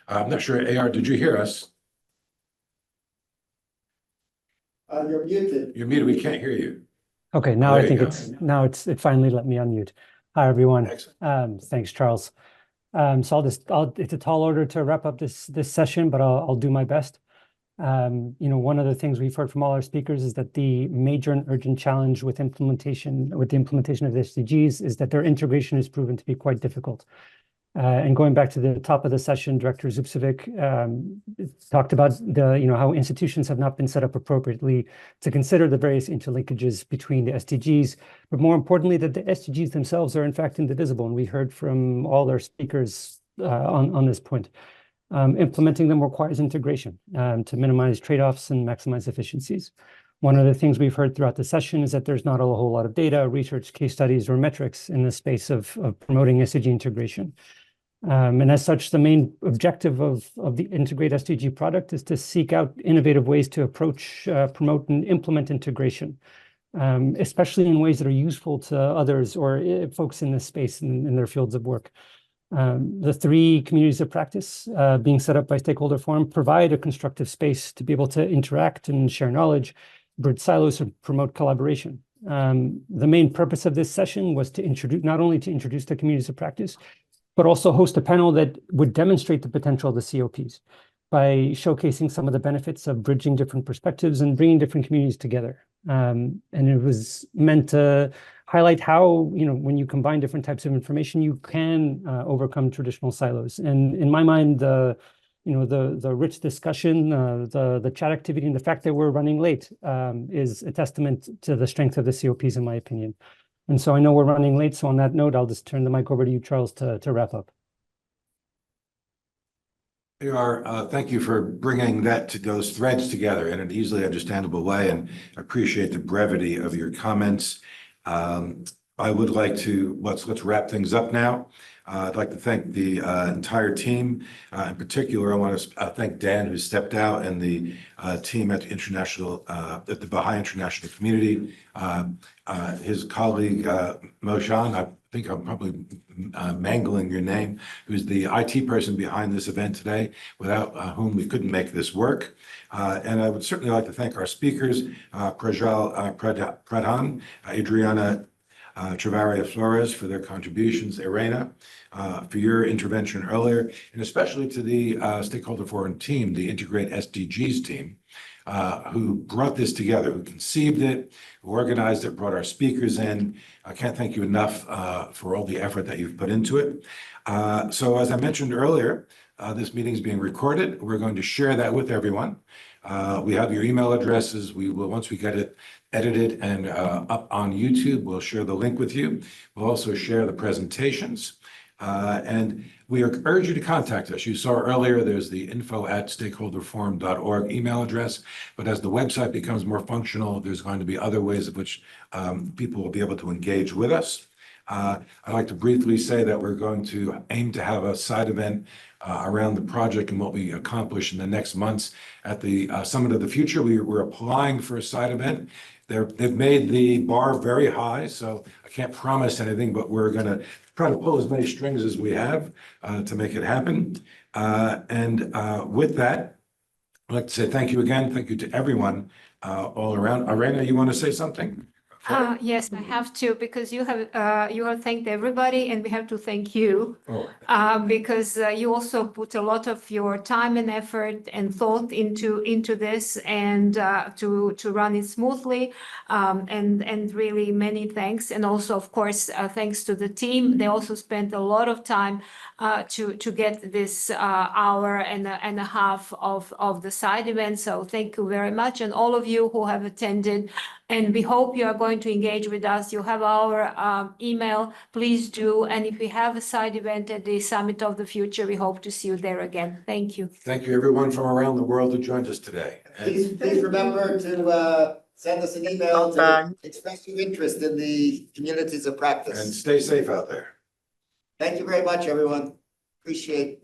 I'm not sure, AR, did you hear us? You're muted. You're muted. We can't hear you. Okay, now There I think you go. it finally let me unmute. Hi, everyone. Excellent. Thanks, Charles. So it's a tall order to wrap up this session, but I'll do my best. One of the things we've heard from all our speakers is that the major and urgent challenge with the implementation of the SDGs is that their integration has proven to be quite difficult. And going back to the top of the session, Director Zubcevic talked about how institutions have not been set up appropriately to consider the various interlinkages between the SDGs, but more importantly, that the SDGs themselves are in fact indivisible. And we heard from all our speakers on this point. Implementing them requires integration to minimize trade-offs and maximize efficiencies. One of the things we've heard throughout the session is that there's not a whole lot of data, research, case studies, or metrics in the space of promoting SDG integration. And as such, the main objective of the Integrate SDG product is to seek out innovative ways to approach, promote, and implement integration, especially in ways that are useful to others or folks in this space in their fields of work. The 3 communities of practice being set up by Stakeholder Forum provide a constructive space to be able to interact and share knowledge, bridge silos, and promote collaboration. The main purpose of this session was to not only to introduce the communities of practice, but also host a panel that would demonstrate the potential of the COPs by showcasing some of the benefits of bridging different perspectives and bringing different communities together. And it was meant to highlight how, when you combine different types of information, you can overcome traditional silos. And in my mind, the rich discussion, the chat activity, and the fact that we're running late is a testament to the strength of the COPs, in my opinion. And so I know we're running late, so on that note, I'll just turn the mic over to you, Charles, to wrap up. AR, thank you for bringing those threads together in an easily understandable way, and appreciate the brevity of your comments. I would like to, let's wrap things up now. I'd like to thank the entire team. In particular, I want to thank Dan, who stepped out, and the team at the Baha'i International Community. His colleague, Mojan, I think I'm probably mangling your name, who's the IT person behind this event today, without whom we couldn't make this work. And I would certainly like to thank our speakers, Prajal Pradhan, Adriana Travaria Flores, for their contributions, Irena, for your intervention earlier, and especially to the Stakeholder Forum team, the Integrate SDGs team, who brought this together, who conceived it, who organized it, brought our speakers in. I can't thank you enough for all the effort that you've put into it. So as I mentioned earlier, this meeting is being recorded. We're going to share that with everyone. We have your email addresses. We will, once we get it edited and up on YouTube, we'll share the link with you. We'll also share the presentations. And we urge you to contact us. You saw earlier, there's the info@stakeholderforum.org email address. But as the website becomes more functional, there's going to be other ways of which people will be able to engage with us. I'd like to briefly say that we're going to aim to have a side event around the project and what we accomplish in the next months. At the Summit of the Future, we're applying for a side event. They've made the bar very high, so I can't promise anything, but we're going to try to pull as many strings as we have to make it happen. With that, I'd like to say thank you again. Thank you to everyone all around. Irena, you want to say something? Yes, I have to, because you have thanked everybody, and we have to thank you. Because you also put a lot of your time and effort and thought into this, and to run it smoothly. And really many thanks. And also, of course, thanks to the team. They also spent a lot of time to get this hour and a half of the side event. So thank you very much. And all of you who have attended, and we hope you are going to engage with us. You have our email, please do. And if we have a side event at the Summit of the Future, we hope to see you there again. Thank you. Thank you, everyone from around the world who joined us today. Please remember to send us an email to express your interest in the communities of practice. And stay safe out there. Thank you very much, everyone. Appreciate